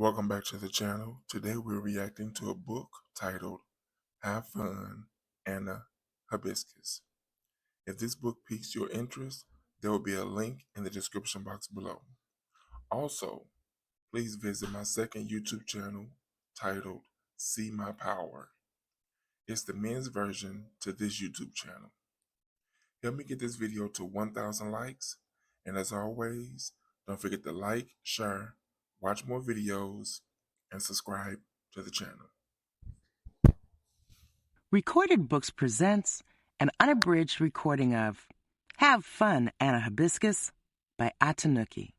Welcome back to the channel. Today we're reacting to a book titled Have Fun, Anna Hibiscus. If this book piques your interest, there will be a link in the description box below. Also, please visit my second YouTube channel titled See My Power. It's the men's version to this YouTube channel. Help me get this video to 1,000 likes, and as always, don't forget to like, share, watch more videos, and subscribe to the channel. Recorded Books presents an unabridged recording of Have Fun, Anna Hibiscus by Atinuke.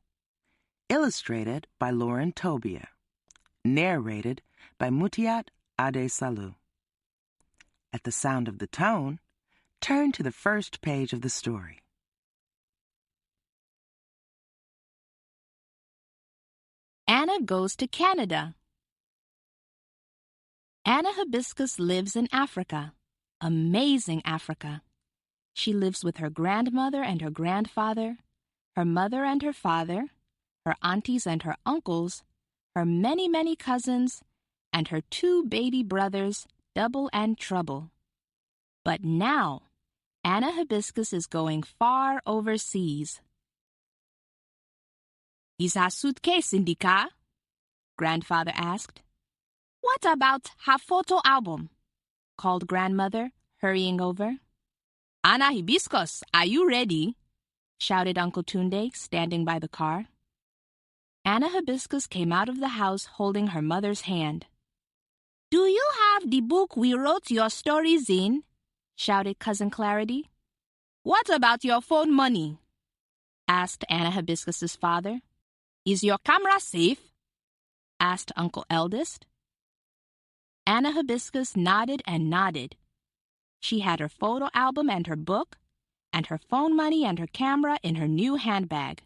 Illustrated by Lauren Tobia. Narrated by Mutiat Adesalu. At the sound of the tone, turn to the first page of the story. Anna goes to Canada. Anna Hibiscus lives in Africa, amazing Africa. She lives with her grandmother and her grandfather, her mother and her father, her aunties and her uncles, her many, many cousins, and her 2 baby brothers, Double and Trouble. But now, Anna Hibiscus is going far overseas. "Is her suitcase in the car?" Grandfather asked. "What about her photo album?" called Grandmother, hurrying over. "Anna Hibiscus, are you ready?" shouted Uncle Tunde, standing by the car. Anna Hibiscus came out of the house holding her mother's hand. "Do you have the book we wrote your stories in?" shouted Cousin Clarity. "What about your phone money?" asked Anna Hibiscus's father. "Is your camera safe?" asked Uncle Eldest. Anna Hibiscus nodded and nodded. She had her photo album and her book, and her phone money and her camera in her new handbag.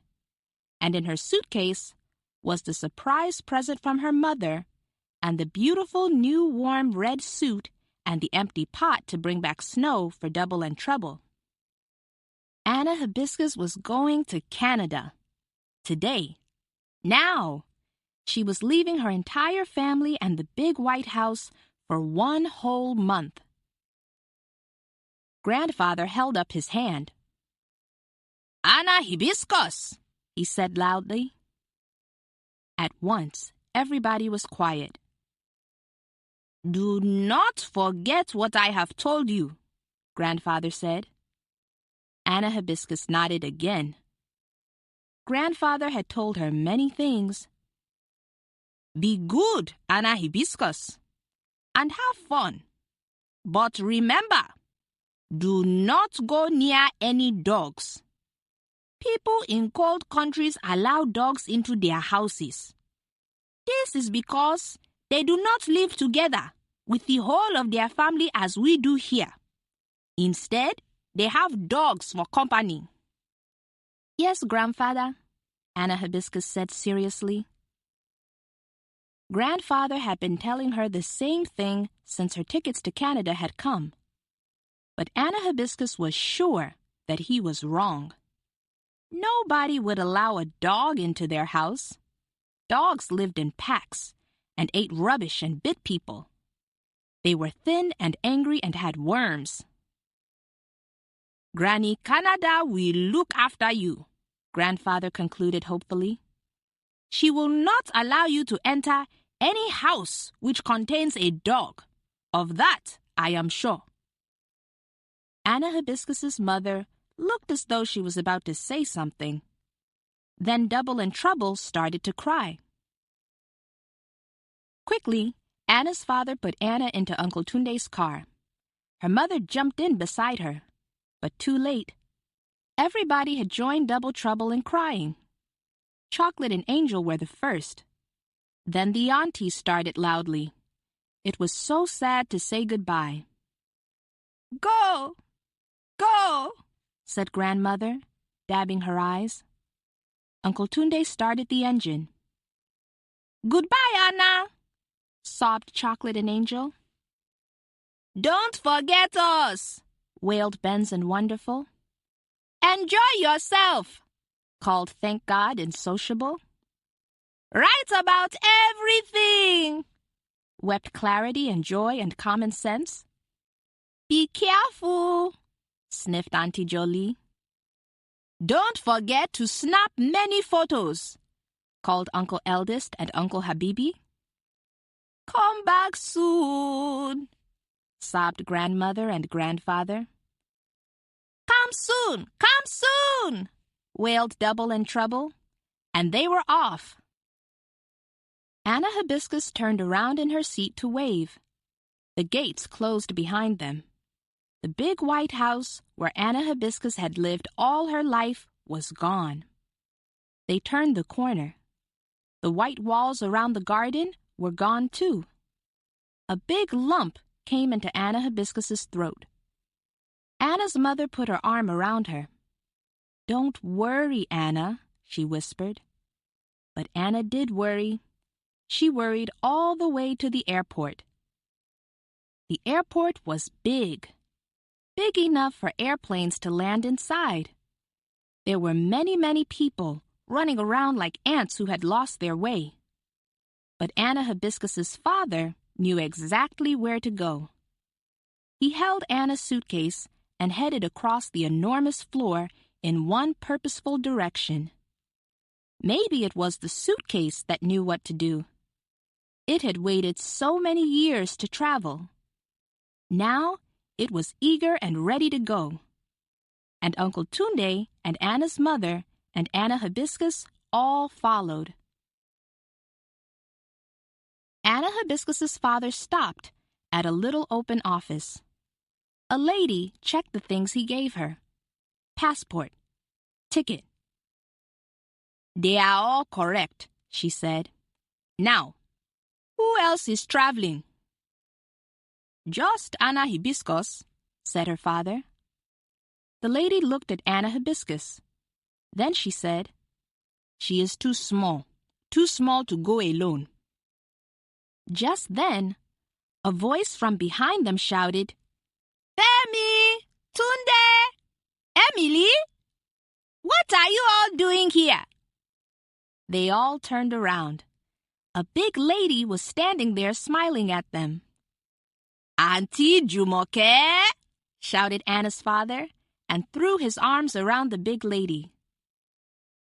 And in her suitcase was the surprise present from her mother, and the beautiful new warm red suit and the empty pot to bring back snow for Double and Trouble. Anna Hibiscus was going to Canada. Today. Now. She was leaving her entire family and the big white house for 1 whole month. Grandfather held up his hand. "Anna Hibiscus," he said loudly. At once, everybody was quiet. "Do not forget what I have told you," Grandfather said. Anna Hibiscus nodded again. Grandfather had told her many things. "Be good, Anna Hibiscus, and have fun. But remember, do not go near any dogs. People in cold countries allow dogs into their houses. This is because they do not live together with the whole of their family as we do here. Instead, they have dogs for company." "Yes, Grandfather," Anna Hibiscus said seriously. Grandfather had been telling her the same thing since her tickets to Canada had come. But Anna Hibiscus was sure that he was wrong. Nobody would allow a dog into their house. Dogs lived in packs and ate rubbish and bit people. They were thin and angry and had worms. "Granny Canada will look after you," Grandfather concluded hopefully. "She will not allow you to enter any house which contains a dog. Of that, I am sure." Anna Hibiscus's mother looked as though she was about to say something. Then Double and Trouble started to cry. Quickly, Anna's father put Anna into Uncle Tunde's car. Her mother jumped in beside her, but too late. Everybody had joined Double Trouble in crying. Chocolate and Angel were the first. Then the aunties started loudly. It was so sad to say goodbye. "Go! Go!" said Grandmother, dabbing her eyes. Uncle Tunde started the engine. "Goodbye, Anna," sobbed Chocolate and Angel. "Don't forget us," wailed Benz and Wonderful. "Enjoy yourself," called Thank God and Sociable. Write about everything, wept Clarity and Joy and Common Sense. Be careful, sniffed Auntie Jolie. Don't forget to snap many photos, called Uncle Eldest and Uncle Habibi. Come back soon, sobbed Grandmother and Grandfather. Come soon, wailed Double and Trouble, and they were off. Anna Hibiscus turned around in her seat to wave. The gates closed behind them. The big white house where Anna Hibiscus had lived all her life was gone. They turned the corner. The white walls around the garden were gone too. A big lump came into Anna Hibiscus's throat. Anna's mother put her arm around her. Don't worry, Anna, she whispered. But Anna did worry. She worried all the way to the airport. The airport was big enough for airplanes to land inside. There were many people running around like ants who had lost their way. But Anna Hibiscus's father knew exactly where to go. He held Anna's suitcase and headed across the enormous floor in one purposeful direction. Maybe it was the suitcase that knew what to do. It had waited so many years to travel. Now it was eager and ready to go. And Uncle Tunde and Anna's mother and Anna Hibiscus all followed. Anna Hibiscus's father stopped at a little open office. A lady checked the things he gave her. Passport, ticket. They are all correct, she said. Now, who else is traveling? Just Anna Hibiscus, said her father. The lady looked at Anna Hibiscus. Then she said, She is too small to go alone. Just then, a voice from behind them shouted, Femi, Tunde, Emily, what are you all doing here? They all turned around. A big lady was standing there smiling at them. Auntie Jumoke, shouted Anna's father, and threw his arms around the big lady.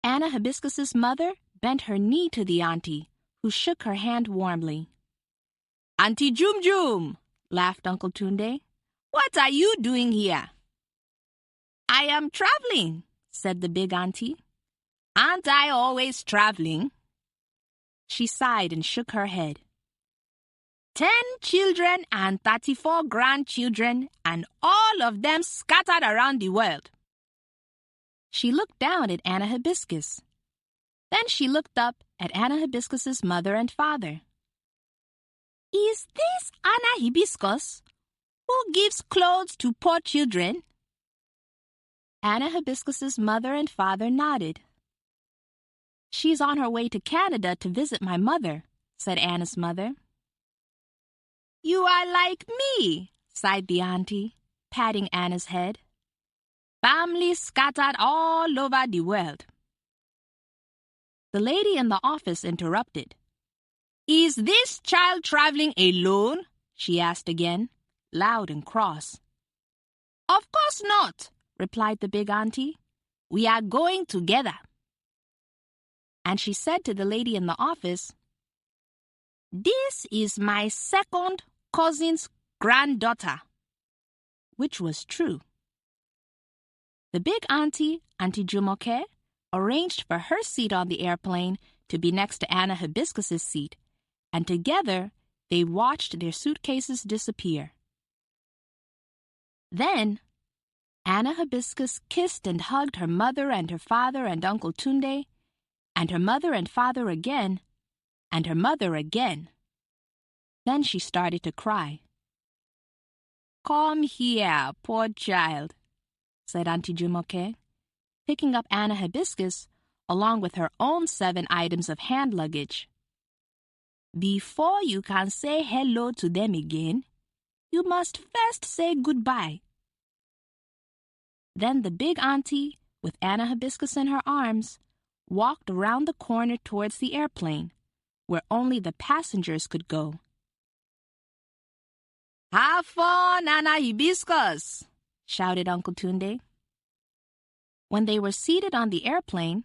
Anna Hibiscus's mother bent her knee to the auntie, who shook her hand warmly. Auntie Jum Jum, laughed Uncle Tunde. What are you doing here? I am traveling, said the big auntie. Aren't I always traveling? She sighed and shook her head. 10 children and 34 grandchildren, and all of them scattered around the world. She looked down at Anna Hibiscus. Then she looked up at Anna Hibiscus's mother and father. Is this Anna Hibiscus, who gives clothes to poor children? Anna Hibiscus's mother and father nodded. She's on her way to Canada to visit my mother, said Anna's mother. You are like me, sighed the auntie, patting Anna's head. Families scattered all over the world. The lady in the office interrupted. Is this child traveling alone? She asked again, loud and cross. Of course not, replied the big auntie. We are going together. And she said to the lady in the office, This is my second cousin's granddaughter, which was true. The big auntie, Auntie Jumoke, arranged for her seat on the airplane to be next to Anna Hibiscus's seat, and together they watched their suitcases disappear. Then Anna Hibiscus kissed and hugged her mother and her father and Uncle Tunde, and her mother and father again, and her mother again. Then she started to cry. Come here, poor child, said Auntie Jumoke, picking up Anna Hibiscus along with her own 7 items of hand luggage. Before you can say hello to them again, you must first say goodbye. Then the big auntie, with Anna Hibiscus in her arms, walked around the corner towards the airplane, where only the passengers could go. "Have fun, Anna Hibiscus!" shouted Uncle Tunde. When they were seated on the airplane,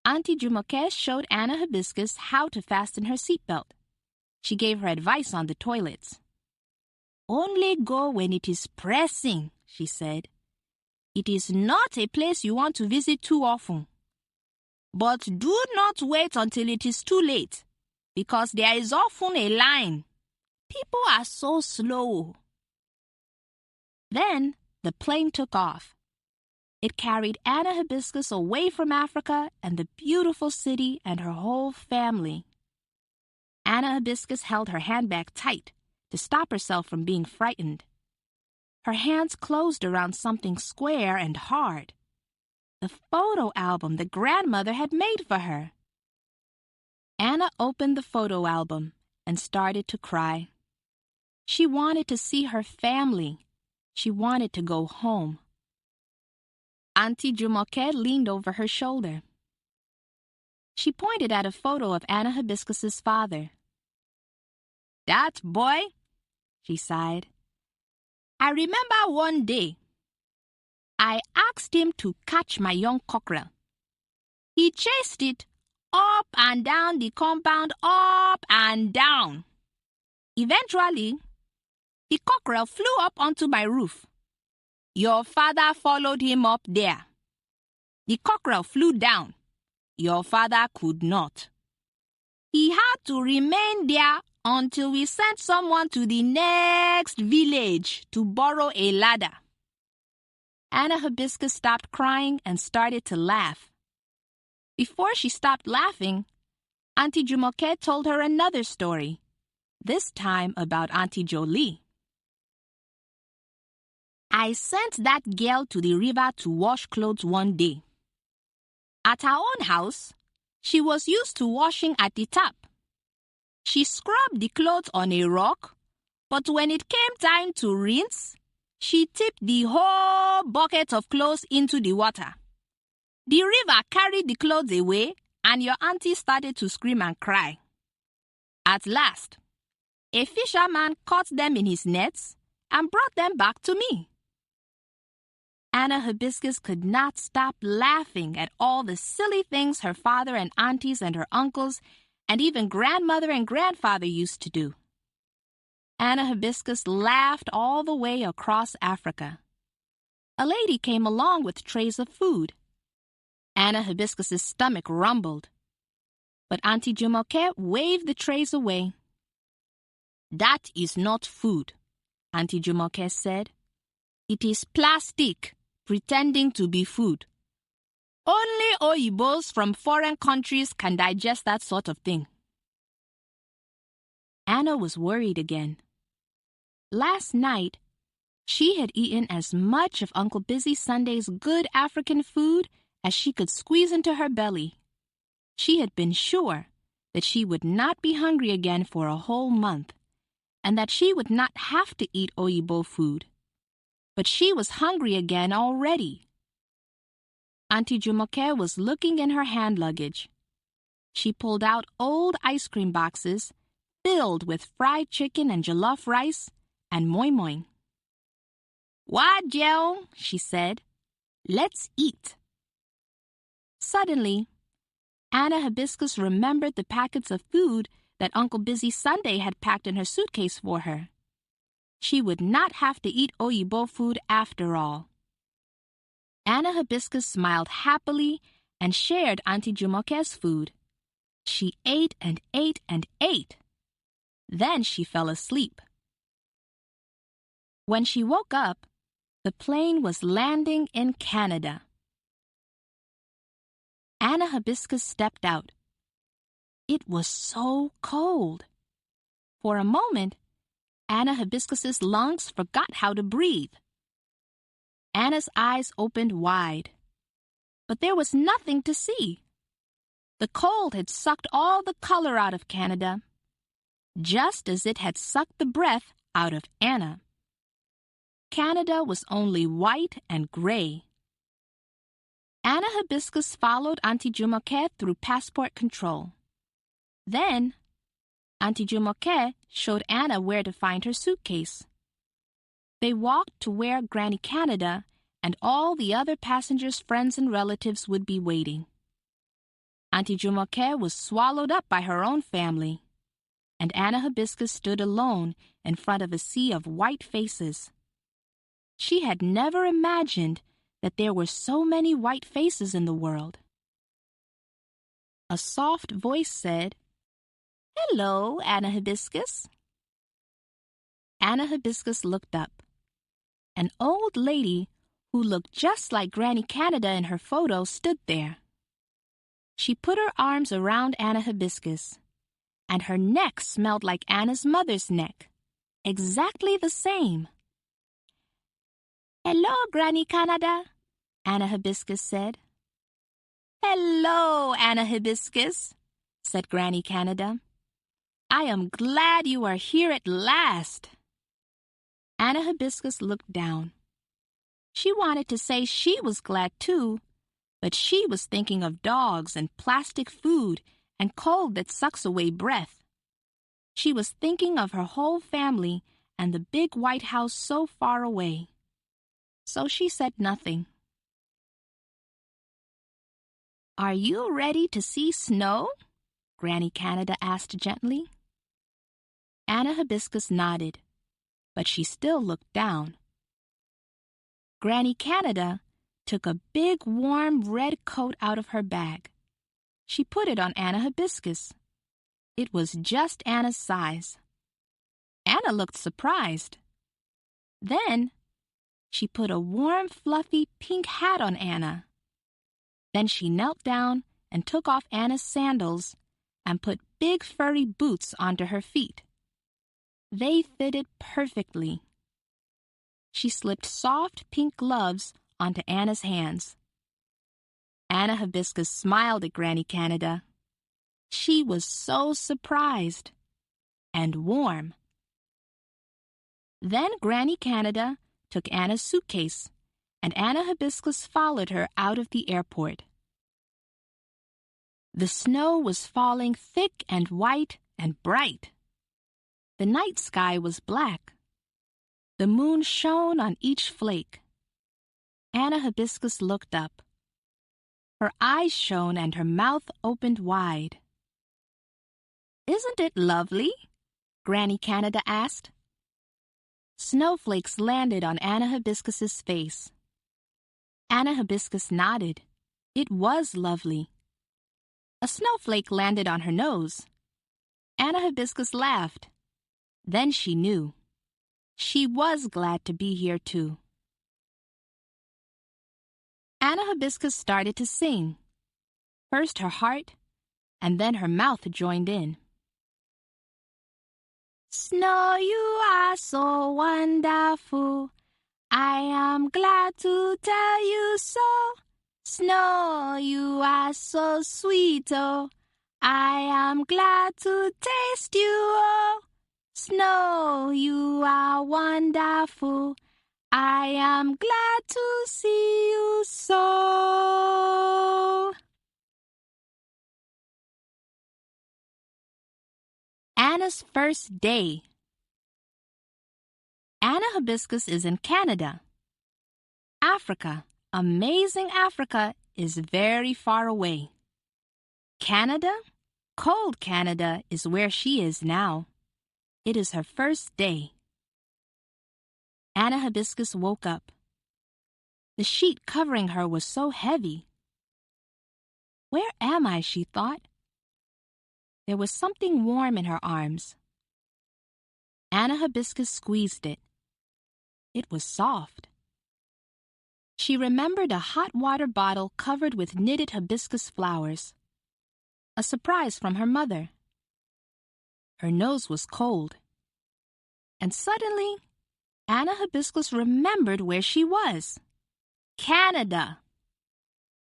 Auntie Jumoke showed Anna Hibiscus how to fasten her seatbelt. She gave her advice on the toilets. "Only go when it is pressing," she said. "It is not a place you want to visit too often. But do not wait until it is too late, because there is often a line. People are so slow." Then the plane took off. It carried Anna Hibiscus away from Africa and the beautiful city and her whole family. Anna Hibiscus held her handbag tight to stop herself from being frightened. Her hands closed around something square and hard. The photo album the grandmother had made for her. Anna opened the photo album and started to cry. She wanted to see her family. She wanted to go home. Auntie Jumoke leaned over her shoulder. She pointed at a photo of Anna Hibiscus's father. "That boy," she sighed. "I remember one day I asked him to catch my young cockerel. He chased it up and down the compound, up and down. Eventually, the cockerel flew up onto my roof. Your father followed him up there. The cockerel flew down. Your father could not. He had to remain there until we sent someone to the next village to borrow a ladder." Anna Hibiscus stopped crying and started to laugh. Before she stopped laughing, Auntie Jumoke told her another story, this time about Auntie Jolie. "I sent that girl to the river to wash clothes one day. At her own house, she was used to washing at the tap. She scrubbed the clothes on a rock, but when it came time to rinse, she tipped the whole bucket of clothes into the water. The river carried the clothes away, and your auntie started to scream and cry. At last, a fisherman caught them in his nets and brought them back to me." Anna Hibiscus could not stop laughing at all the silly things her father and aunties and her uncles and even grandmother and grandfather used to do. Anna Hibiscus laughed all the way across Africa. A lady came along with trays of food. Anna Hibiscus's stomach rumbled, but Auntie Jumoke waved the trays away. "That is not food," Auntie Jumoke said. "It is plastic, pretending to be food. Only Oyibos from foreign countries can digest that sort of thing." Anna was worried again. Last night, she had eaten as much of Uncle Busy Sunday's good African food as she could squeeze into her belly. She had been sure that she would not be hungry again for a whole month, and that she would not have to eat Oyibo food. But she was hungry again already. Auntie Jumoke was looking in her hand luggage. She pulled out old ice cream boxes filled with fried chicken and jollof rice and moi moi. "Wajel," she said, "let's eat." Suddenly, Anna Hibiscus remembered the packets of food that Uncle Busy Sunday had packed in her suitcase for her. She would not have to eat Oyibo food after all. Anna Hibiscus smiled happily and shared Auntie Jumoke's food. She ate and ate and ate. Then she fell asleep. When she woke up, the plane was landing in Canada. Anna Hibiscus stepped out. It was so cold. For a moment, Anna Hibiscus's lungs forgot how to breathe. Anna's eyes opened wide, but there was nothing to see. The cold had sucked all the color out of Canada, just as it had sucked the breath out of Anna. Canada was only white and gray. Anna Hibiscus followed Auntie Jumoke through passport control. Then, Auntie Jumoke showed Anna where to find her suitcase. They walked to where Granny Canada and all the other passengers' friends and relatives would be waiting. Auntie Jumoke was swallowed up by her own family, and Anna Hibiscus stood alone in front of a sea of white faces. She had never imagined that there were so many white faces in the world. A soft voice said, "Hello, Anna Hibiscus." Anna Hibiscus looked up. An old lady who looked just like Granny Canada in her photo stood there. She put her arms around Anna Hibiscus, and her neck smelled like Anna's mother's neck, exactly the same. "Hello, Granny Canada," Anna Hibiscus said. "Hello, Anna Hibiscus," said Granny Canada. "I am glad you are here at last." Anna Hibiscus looked down. She wanted to say she was glad too, but she was thinking of dogs and plastic food and cold that sucks away breath. She was thinking of her whole family and the big white house so far away. So she said nothing. "Are you ready to see snow?" Granny Canada asked gently. Anna Hibiscus nodded, but she still looked down. Granny Canada took a big warm red coat out of her bag. She put it on Anna Hibiscus. It was just Anna's size. Anna looked surprised. Then she put a warm, fluffy pink hat on Anna. Then she knelt down and took off Anna's sandals and put big furry boots onto her feet. They fitted perfectly. She slipped soft pink gloves onto Anna's hands. Anna Hibiscus smiled at Granny Canada. She was so surprised and warm. Then Granny Canada took Anna's suitcase, and Anna Hibiscus followed her out of the airport. The snow was falling thick and white and bright. The night sky was black. The moon shone on each flake. Anna Hibiscus looked up. Her eyes shone and her mouth opened wide. "Isn't it lovely?" Granny Canada asked. Snowflakes landed on Anna Hibiscus's face. Anna Hibiscus nodded. It was lovely. A snowflake landed on her nose. Anna Hibiscus laughed. Then she knew. She was glad to be here too. Anna Hibiscus started to sing. First her heart, and then her mouth joined in. "Snow, you are so wonderful. I am glad to tell you so. Snow, you are so sweet, oh. I am glad to taste you, oh. Snow, you are wonderful. I am glad to see you so." Anna's first day. Anna Hibiscus is in Canada. Africa, amazing Africa, is very far away. Canada, cold Canada, is where she is now. It is her first day. Anna Hibiscus woke up. The sheet covering her was so heavy. "Where am I?" she thought. There was something warm in her arms. Anna Hibiscus squeezed it. It was soft. She remembered a hot water bottle covered with knitted hibiscus flowers. A surprise from her mother. Her nose was cold. And suddenly, Anna Hibiscus remembered where she was. Canada!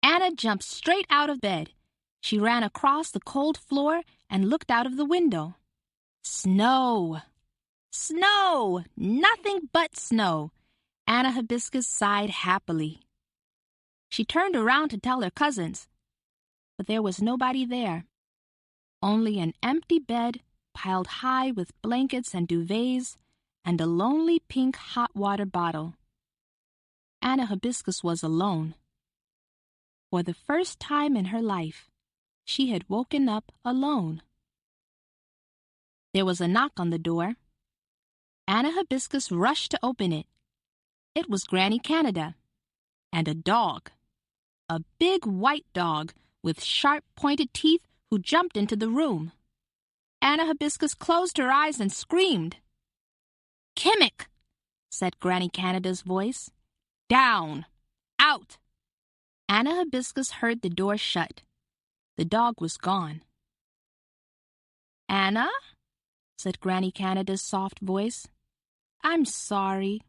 Anna jumped straight out of bed. She ran across the cold floor and looked out of the window. Snow! Snow! Nothing but snow! Anna Hibiscus sighed happily. She turned around to tell her cousins, but there was nobody there. Only an empty bed piled high with blankets and duvets and a lonely pink hot water bottle. Anna Hibiscus was alone. For the first time in her life, she had woken up alone. There was a knock on the door. Anna Hibiscus rushed to open it. It was Granny Canada and a dog, a big white dog with sharp pointed teeth who jumped into the room. Anna Hibiscus closed her eyes and screamed. "Kimmick," said Granny Canada's voice. "Down! Out!" Anna Hibiscus heard the door shut. The dog was gone. "Anna," said Granny Canada's soft voice, "I'm sorry.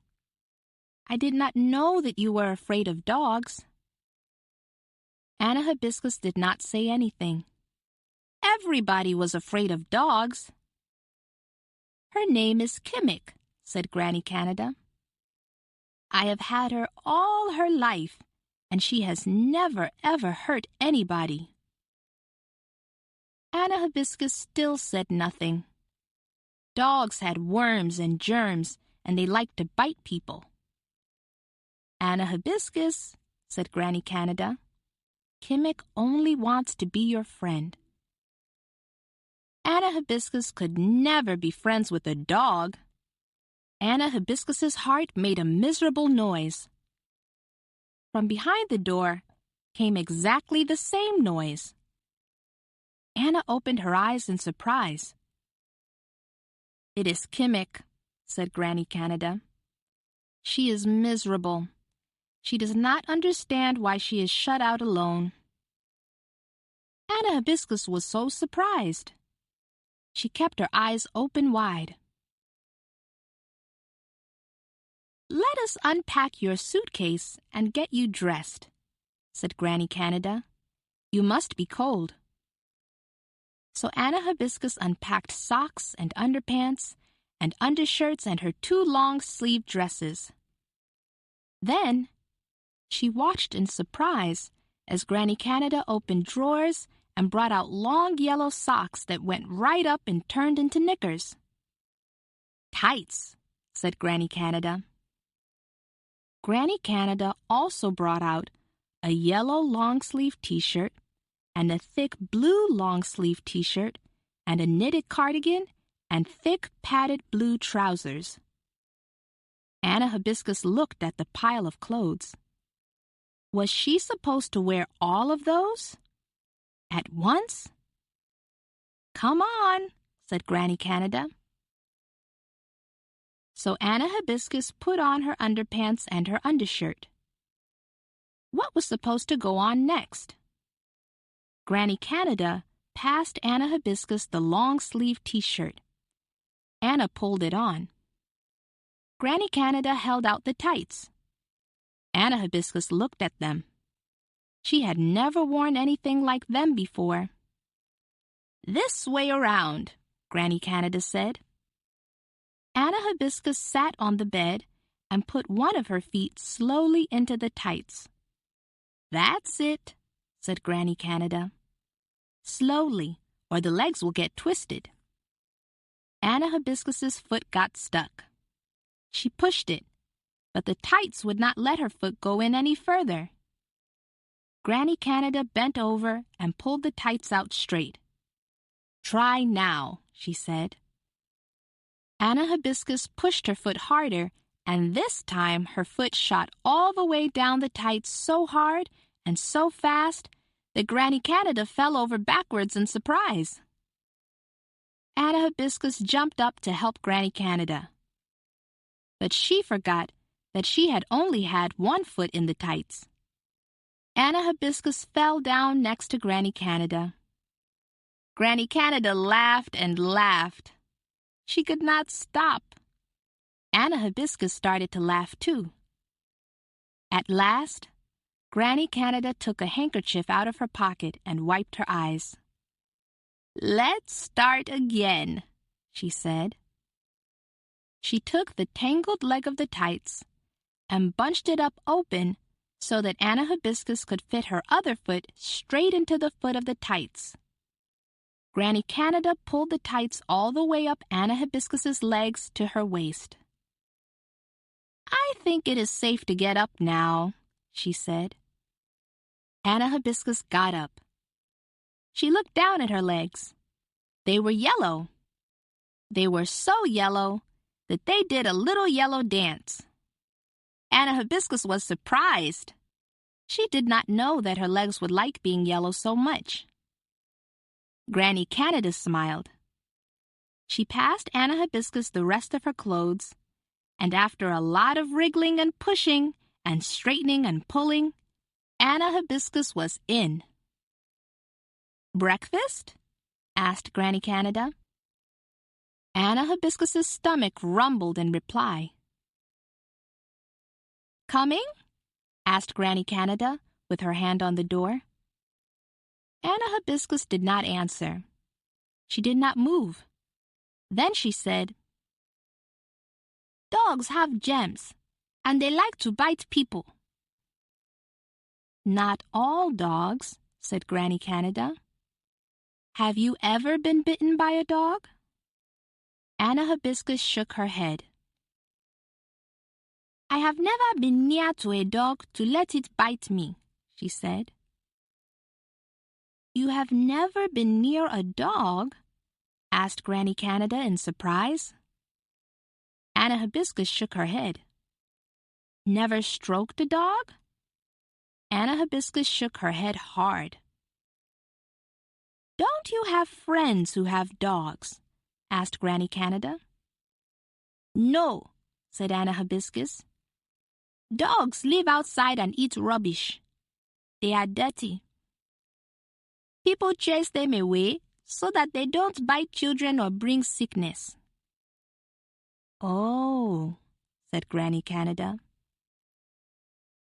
I did not know that you were afraid of dogs." Anna Hibiscus did not say anything. Everybody was afraid of dogs. "Her name is Kimmick," said Granny Canada. "I have had her all her life, and she has never, ever hurt anybody." Anna Hibiscus still said nothing. Dogs had worms and germs, and they liked to bite people. "Anna Hibiscus," said Granny Canada, "Kimmick only wants to be your friend." Anna Hibiscus could never be friends with a dog. Anna Hibiscus's heart made a miserable noise. From behind the door came exactly the same noise. Anna opened her eyes in surprise. "It is Kimmick," said Granny Canada. "She is miserable. She does not understand why she is shut out alone." Anna Hibiscus was so surprised. She kept her eyes open wide. "Let us unpack your suitcase and get you dressed," said Granny Canada. "You must be cold." So Anna Hibiscus unpacked socks and underpants and undershirts and her 2 long-sleeved dresses. Then she watched in surprise as Granny Canada opened drawers and brought out long yellow socks that went right up and turned into knickers. "Tights," said Granny Canada. Granny Canada also brought out a yellow long-sleeve t-shirt and a thick blue long-sleeve t-shirt and a knitted cardigan and thick padded blue trousers. Anna Hibiscus looked at the pile of clothes. Was she supposed to wear all of those? At once? "Come on," said Granny Canada. So Anna Hibiscus put on her underpants and her undershirt. What was supposed to go on next? Granny Canada passed Anna Hibiscus the long-sleeved t-shirt. Anna pulled it on. Granny Canada held out the tights. Anna Hibiscus looked at them. She had never worn anything like them before. "This way around," Granny Canada said. Anna Hibiscus sat on the bed and put one of her feet slowly into the tights. "That's it," said Granny Canada. "Slowly, or the legs will get twisted." Anna Hibiscus's foot got stuck. She pushed it, but the tights would not let her foot go in any further. Granny Canada bent over and pulled the tights out straight. "Try now," she said. Anna Hibiscus pushed her foot harder, and this time her foot shot all the way down the tights so hard and so fast that Granny Canada fell over backwards in surprise. Anna Hibiscus jumped up to help Granny Canada. But she forgot that she had only had one foot in the tights. Anna Hibiscus fell down next to Granny Canada. Granny Canada laughed and laughed. She could not stop. Anna Hibiscus started to laugh too. At last, Granny Canada took a handkerchief out of her pocket and wiped her eyes. "Let's start again," she said. She took the tangled leg of the tights and bunched it up open so that Anna Hibiscus could fit her other foot straight into the foot of the tights. Granny Canada pulled the tights all the way up Anna Hibiscus's legs to her waist. "I think it is safe to get up now," she said. Anna Hibiscus got up. She looked down at her legs. They were yellow. They were so yellow that they did a little yellow dance. Anna Hibiscus was surprised. She did not know that her legs would like being yellow so much. Granny Canada smiled. She passed Anna Hibiscus the rest of her clothes, and after a lot of wriggling and pushing and straightening and pulling, Anna Hibiscus was in. "Breakfast?" asked Granny Canada. Anna Hibiscus's stomach rumbled in reply. "Coming?" asked Granny Canada, with her hand on the door. Anna Hibiscus did not answer. She did not move. Then she said, "Dogs have gems, and they like to bite people." "Not all dogs," said Granny Canada. "Have you ever been bitten by a dog?" Anna Hibiscus shook her head. "I have never been near to a dog to let it bite me," she said. "You have never been near a dog?" asked Granny Canada in surprise. Anna Hibiscus shook her head. "Never stroked a dog?" Anna Hibiscus shook her head hard. "Don't you have friends who have dogs?" asked Granny Canada. "No," said Anna Hibiscus. "Dogs live outside and eat rubbish. They are dirty. People chase them away so that they don't bite children or bring sickness." "Oh," said Granny Canada.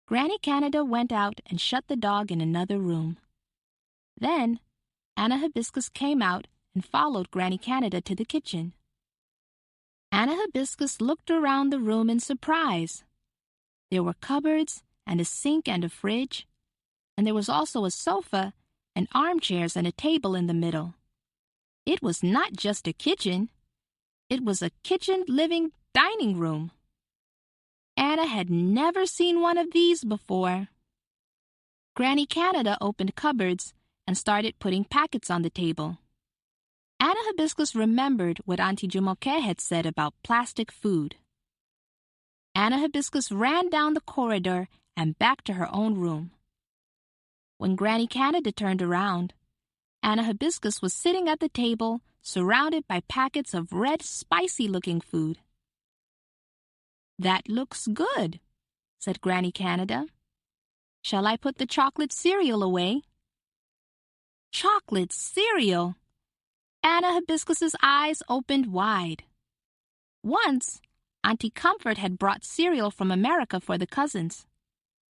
Granny Canada went out and shut the dog in another room. Then Anna Hibiscus came out and followed Granny Canada to the kitchen. Anna Hibiscus looked around the room in surprise. There were cupboards and a sink and a fridge, and there was also a sofa and armchairs and a table in the middle. It was not just a kitchen. It was a kitchen, living, dining room. Anna had never seen one of these before. Granny Canada opened cupboards and started putting packets on the table. Anna Hibiscus remembered what Auntie Jumoke had said about plastic food. Anna Hibiscus ran down the corridor and back to her own room. When Granny Canada turned around, Anna Hibiscus was sitting at the table, surrounded by packets of red, spicy-looking food. "That looks good," said Granny Canada. "Shall I put the chocolate cereal away?" Chocolate cereal! Anna Hibiscus's eyes opened wide. Once, Auntie Comfort had brought cereal from America for the cousins,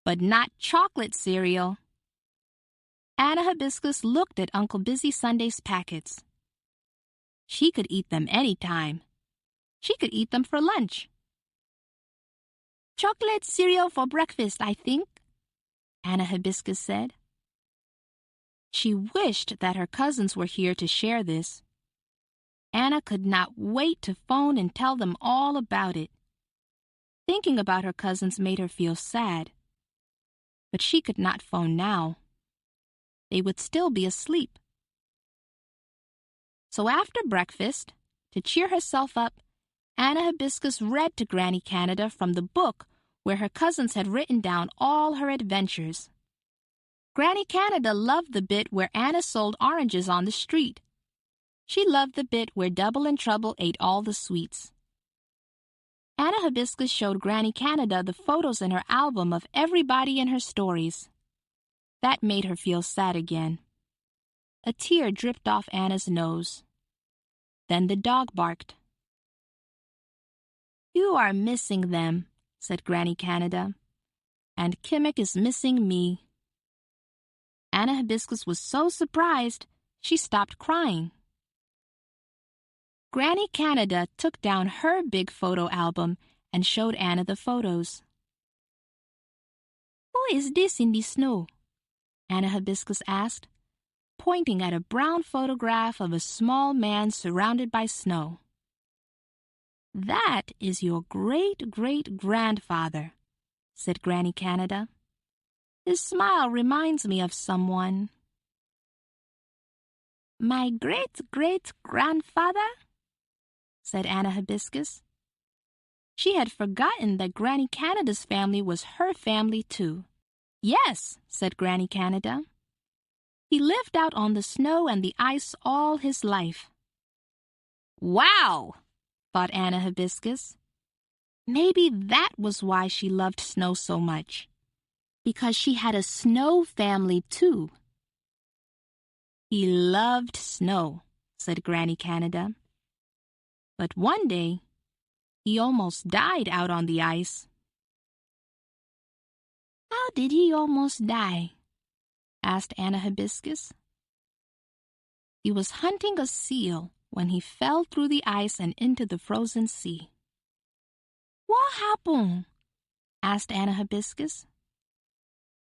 but not chocolate cereal. Anna Hibiscus looked at Uncle Busy Sunday's packets. She could eat them any time. She could eat them for lunch. "Chocolate cereal for breakfast, I think," Anna Hibiscus said. She wished that her cousins were here to share this. Anna could not wait to phone and tell them all about it. Thinking about her cousins made her feel sad. But she could not phone now. They would still be asleep. So after breakfast, to cheer herself up, Anna Hibiscus read to Granny Canada from the book where her cousins had written down all her adventures. Granny Canada loved the bit where Anna sold oranges on the street. She loved the bit where Double and Trouble ate all the sweets. Anna Hibiscus showed Granny Canada the photos in her album of everybody in her stories. That made her feel sad again. A tear dripped off Anna's nose. Then the dog barked. "You are missing them," said Granny Canada. "And Kimmick is missing me." Anna Hibiscus was so surprised, she stopped crying. Granny Canada took down her big photo album and showed Anna the photos. "Who is this in the snow?" Anna Hibiscus asked, pointing at a brown photograph of a small man surrounded by snow. "That is your great-great-grandfather," said Granny Canada. "His smile reminds me of someone." "My great-great-grandfather?" said Anna Hibiscus. She had forgotten that Granny Canada's family was her family too. "Yes," said Granny Canada. "He lived out on the snow and the ice all his life." "Wow!" thought Anna Hibiscus. Maybe that was why she loved snow so much, because she had a snow family too. "He loved snow," said Granny Canada. "But one day, he almost died out on the ice." "How did he almost die?" asked Anna Hibiscus. "He was hunting a seal when he fell through the ice and into the frozen sea." "What happened?" asked Anna Hibiscus.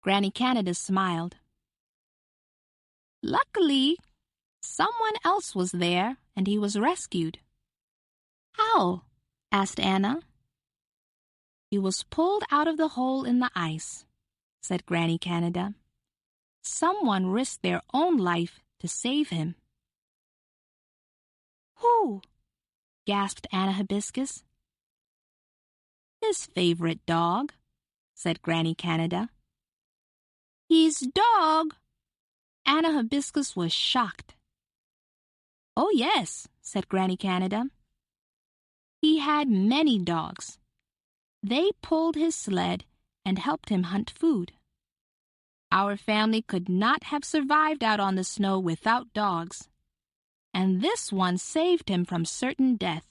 Granny Canada smiled. "Luckily, someone else was there and he was rescued." "How?" asked Anna. "He was pulled out of the hole in the ice," said Granny Canada. "Someone risked their own life to save him." "Who?" gasped Anna Hibiscus. "His favorite dog," said Granny Canada. "His dog?" Anna Hibiscus was shocked. "Oh, yes," said Granny Canada. "He had many dogs. They pulled his sled and helped him hunt food. Our family could not have survived out on the snow without dogs, and this one saved him from certain death."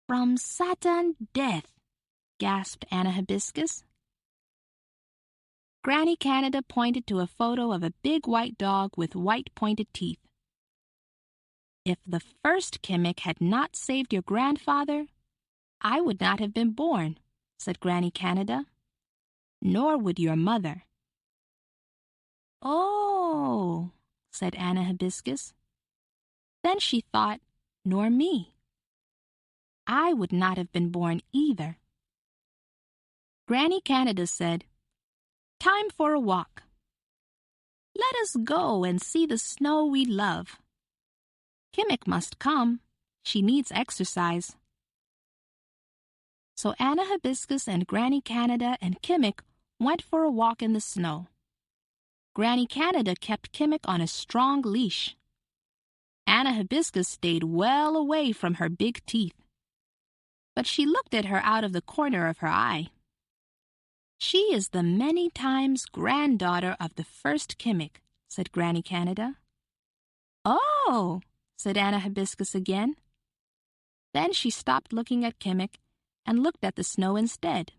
"From sudden death," gasped Anna Hibiscus. Granny Canada pointed to a photo of a big white dog with white pointed teeth. "If the first Kimmick had not saved your grandfather, I would not have been born," said Granny Canada. "Nor would your mother." "Oh," said Anna Hibiscus. Then she thought, "Nor me. I would not have been born either." Granny Canada said, "Time for a walk. Let us go and see the snow we love. Kimmick must come. She needs exercise." So Anna Hibiscus and Granny Canada and Kimmick went for a walk in the snow. Granny Canada kept Kimmick on a strong leash. Anna Hibiscus stayed well away from her big teeth, but she looked at her out of the corner of her eye. "She is the many times granddaughter of the first Kimmick," said Granny Canada. "Oh," said Anna Hibiscus again. Then she stopped looking at Kimmick and looked at the snow instead.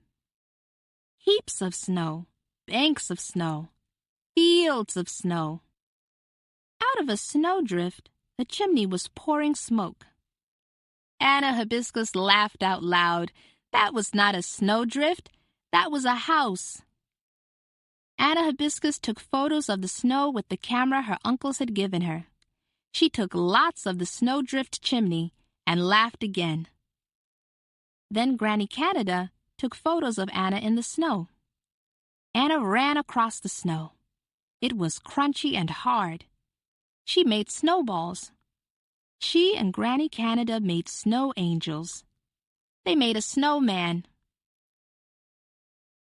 Heaps of snow, banks of snow, fields of snow. Out of a snowdrift, the chimney was pouring smoke. Anna Hibiscus laughed out loud. That was not a snowdrift. That was a house. Anna Hibiscus took photos of the snow with the camera her uncles had given her. She took lots of the snowdrift chimney and laughed again. Then Granny Canada took photos of Anna in the snow. Anna ran across the snow. It was crunchy and hard. She made snowballs. She and Granny Canada made snow angels. They made a snowman.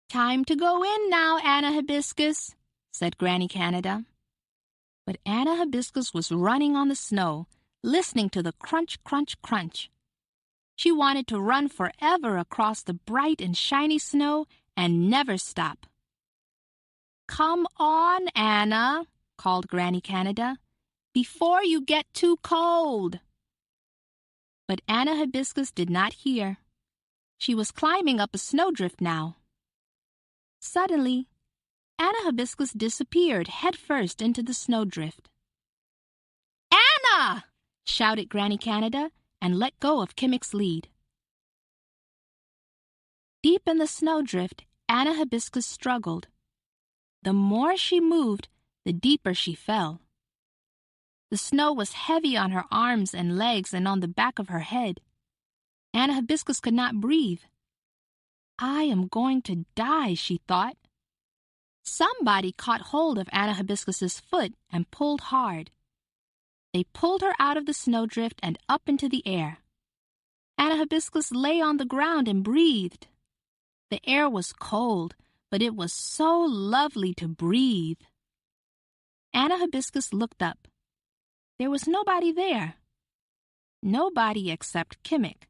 "Time to go in now, Anna Hibiscus," said Granny Canada. But Anna Hibiscus was running on the snow, listening to the crunch, crunch, crunch. She wanted to run forever across the bright and shiny snow and never stop. "Come on, Anna," called Granny Canada, "before you get too cold." But Anna Hibiscus did not hear. She was climbing up a snowdrift now. Suddenly, Anna Hibiscus disappeared headfirst into the snowdrift. "Anna!" shouted Granny Canada and let go of Kimmick's lead. Deep in the snowdrift, Anna Hibiscus struggled. The more she moved, the deeper she fell. The snow was heavy on her arms and legs and on the back of her head. Anna Hibiscus could not breathe. I am going to die, she thought. Somebody caught hold of Anna Hibiscus's foot and pulled hard. They pulled her out of the snowdrift and up into the air. Anna Hibiscus lay on the ground and breathed. The air was cold, but it was so lovely to breathe. Anna Hibiscus looked up. There was nobody there. Nobody except Kimmick.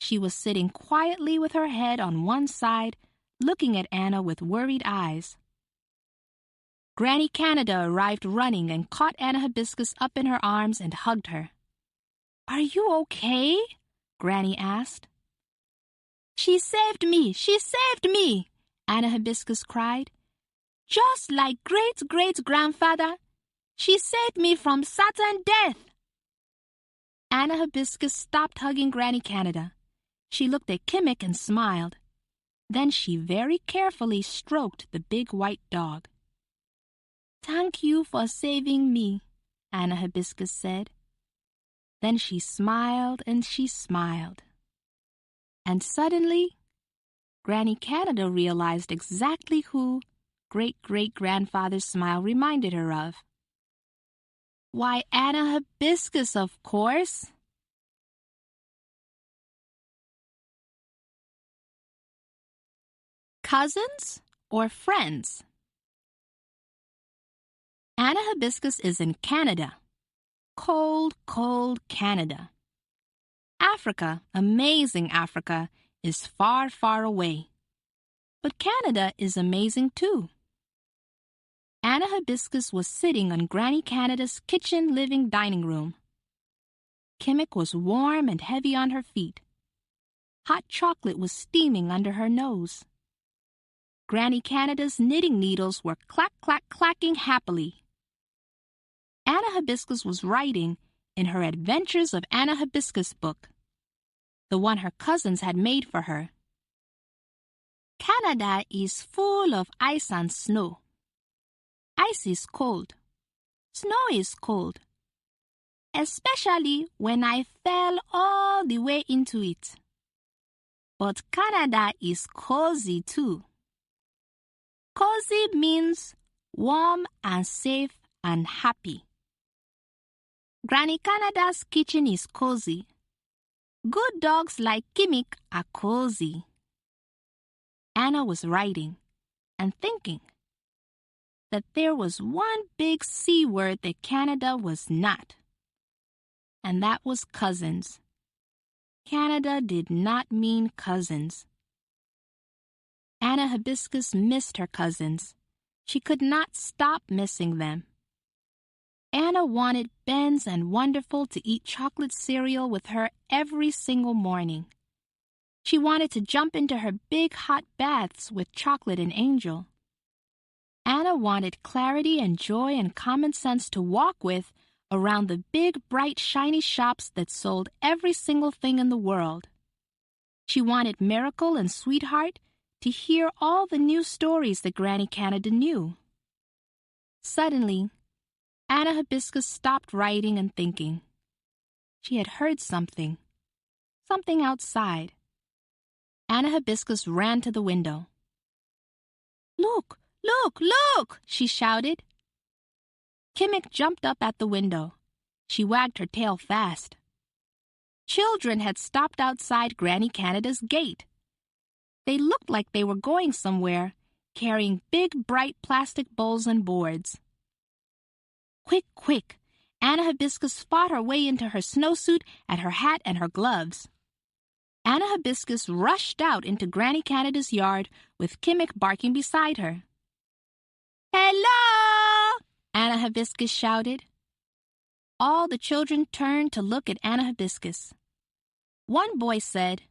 She was sitting quietly with her head on one side, looking at Anna with worried eyes. Granny Canada arrived running and caught Anna Hibiscus up in her arms and hugged her. "Are you okay?" Granny asked. "She saved me! She saved me!" Anna Hibiscus cried. "Just like great-great-grandfather, she saved me from sudden death." Anna Hibiscus stopped hugging Granny Canada. She looked at Kimmick and smiled. Then she very carefully stroked the big white dog. "Thank you for saving me," Anna Hibiscus said. Then she smiled and she smiled. And suddenly, Granny Canada realized exactly who great-great-grandfather's smile reminded her of. Why, Anna Hibiscus, of course. Cousins or friends? Anna Hibiscus is in Canada. Cold, cold Canada. Africa, amazing Africa, is far, far away. But Canada is amazing too. Anna Hibiscus was sitting on Granny Canada's kitchen living dining room. Kimmick was warm and heavy on her feet. Hot chocolate was steaming under her nose. Granny Canada's knitting needles were clack-clack-clacking happily. Anna Hibiscus was writing in her Adventures of Anna Hibiscus book, the one her cousins had made for her. Canada is full of ice and snow. Ice is cold. Snow is cold. Especially when I fell all the way into it. But Canada is cozy too. Cozy means warm and safe and happy. Granny Canada's kitchen is cozy. Good dogs like Kimmick are cozy. Anna was writing and thinking that there was one big C word that Canada was not, and that was cousins. Canada did not mean cousins. Anna Hibiscus missed her cousins. She could not stop missing them. Anna wanted Ben's and Wonderful to eat chocolate cereal with her every single morning. She wanted to jump into her big hot baths with Chocolate and Angel. Anna wanted Clarity and Joy and Common Sense to walk with around the big, bright, shiny shops that sold every single thing in the world. She wanted Miracle and Sweetheart to hear all the new stories that Granny Canada knew. Suddenly, Anna Hibiscus stopped writing and thinking. She had heard something outside. Anna Hibiscus ran to the window. "Look, look, look!" she shouted. Kimmick jumped up at the window. She wagged her tail fast. Children had stopped outside Granny Canada's gate. They looked like they were going somewhere, carrying big, bright plastic bowls and boards. Quick, quick! Anna Hibiscus fought her way into her snowsuit and her hat and her gloves. Anna Hibiscus rushed out into Granny Canada's yard with Kimmick barking beside her. "Hello!" Anna Hibiscus shouted. All the children turned to look at Anna Hibiscus. One boy said,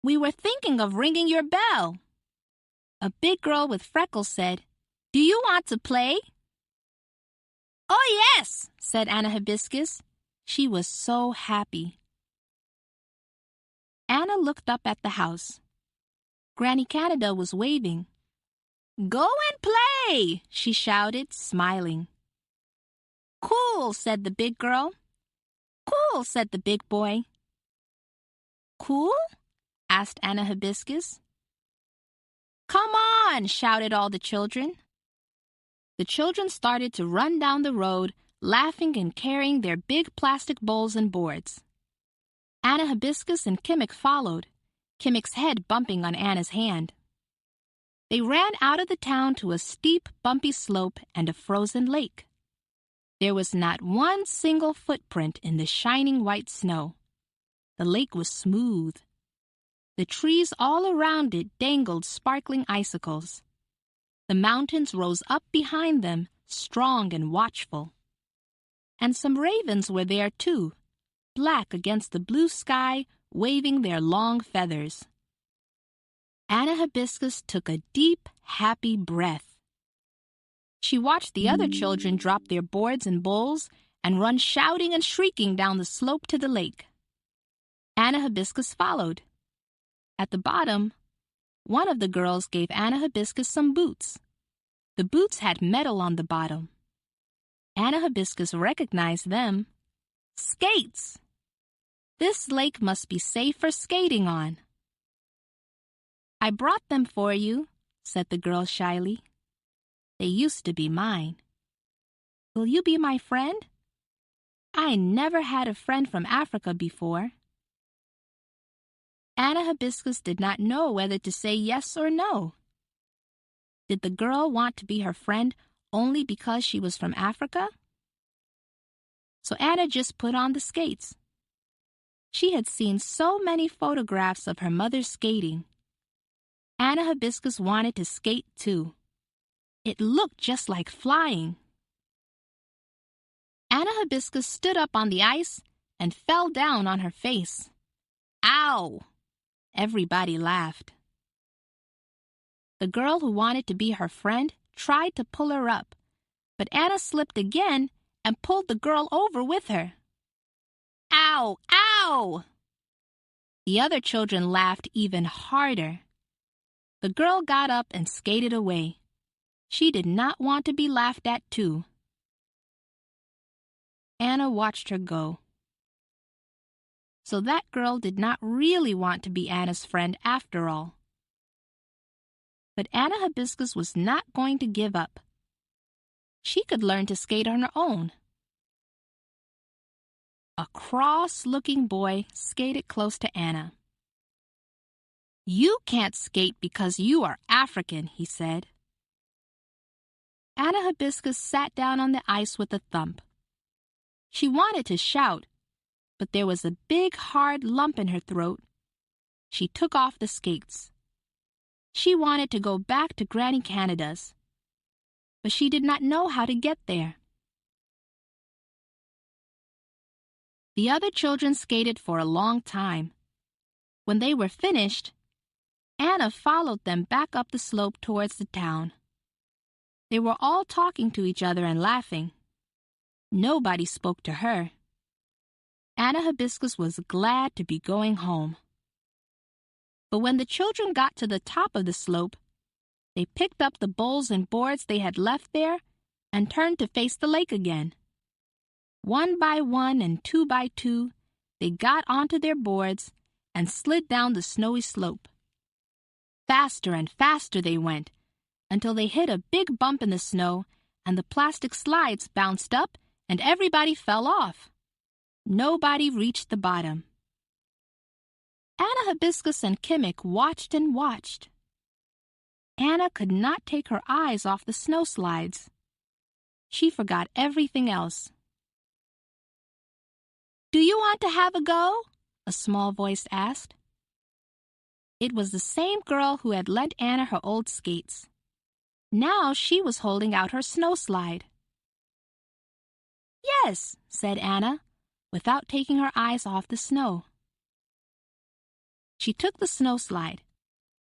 "We were thinking of ringing your bell." A big girl with freckles said, "Do you want to play?" "Oh, yes," said Anna Hibiscus. She was so happy. Anna looked up at the house. Granny Canada was waving. "Go and play!" she shouted, smiling. "Cool," said the big girl. "Cool," said the big boy. "Cool?" asked Anna Hibiscus. "Come on!" shouted all the children. The children started to run down the road, laughing and carrying their big plastic bowls and boards. Anna Hibiscus and Kimmick followed, Kimmick's head bumping on Anna's hand. They ran out of the town to a steep, bumpy slope and a frozen lake. There was not one single footprint in the shining white snow. The lake was smooth. The trees all around it dangled sparkling icicles. The mountains rose up behind them, strong and watchful. And some ravens were there too, black against the blue sky, waving their long feathers. Anna Hibiscus took a deep, happy breath. She watched the other children drop their boards and bowls and run shouting and shrieking down the slope to the lake. Anna Hibiscus followed. At the bottom, one of the girls gave Anna Hibiscus some boots. The boots had metal on the bottom. Anna Hibiscus recognized them. Skates! This lake must be safe for skating on. "I brought them for you," said the girl shyly. "They used to be mine. Will you be my friend? I never had a friend from Africa before." Anna Hibiscus did not know whether to say yes or no. Did the girl want to be her friend only because she was from Africa? So Anna just put on the skates. She had seen so many photographs of her mother skating. Anna Hibiscus wanted to skate too. It looked just like flying. Anna Hibiscus stood up on the ice and fell down on her face. Ow! Everybody laughed. The girl who wanted to be her friend tried to pull her up, but Anna slipped again and pulled the girl over with her. Ow! Ow! The other children laughed even harder. The girl got up and skated away. She did not want to be laughed at too. Anna watched her go. So that girl did not really want to be Anna's friend after all. But Anna Hibiscus was not going to give up. She could learn to skate on her own. A cross-looking boy skated close to Anna. "You can't skate because you are African," he said. Anna Hibiscus sat down on the ice with a thump. She wanted to shout, but there was a big hard lump in her throat. She took off the skates. She wanted to go back to Granny Canada's, but she did not know how to get there. The other children skated for a long time. When they were finished, Anna followed them back up the slope towards the town. They were all talking to each other and laughing. Nobody spoke to her. Anna Hibiscus was glad to be going home. But when the children got to the top of the slope, they picked up the bowls and boards they had left there and turned to face the lake again. One by one and two by two, they got onto their boards and slid down the snowy slope. Faster and faster they went, until they hit a big bump in the snow and the plastic slides bounced up and everybody fell off. Nobody reached the bottom. Anna Hibiscus and Kimmick watched and watched. Anna could not take her eyes off the snow slides. She forgot everything else. "Do you want to have a go?" a small voice asked. It was the same girl who had lent Anna her old skates. Now she was holding out her snow slide. "Yes," said Anna, without taking her eyes off the snow. She took the snow slide.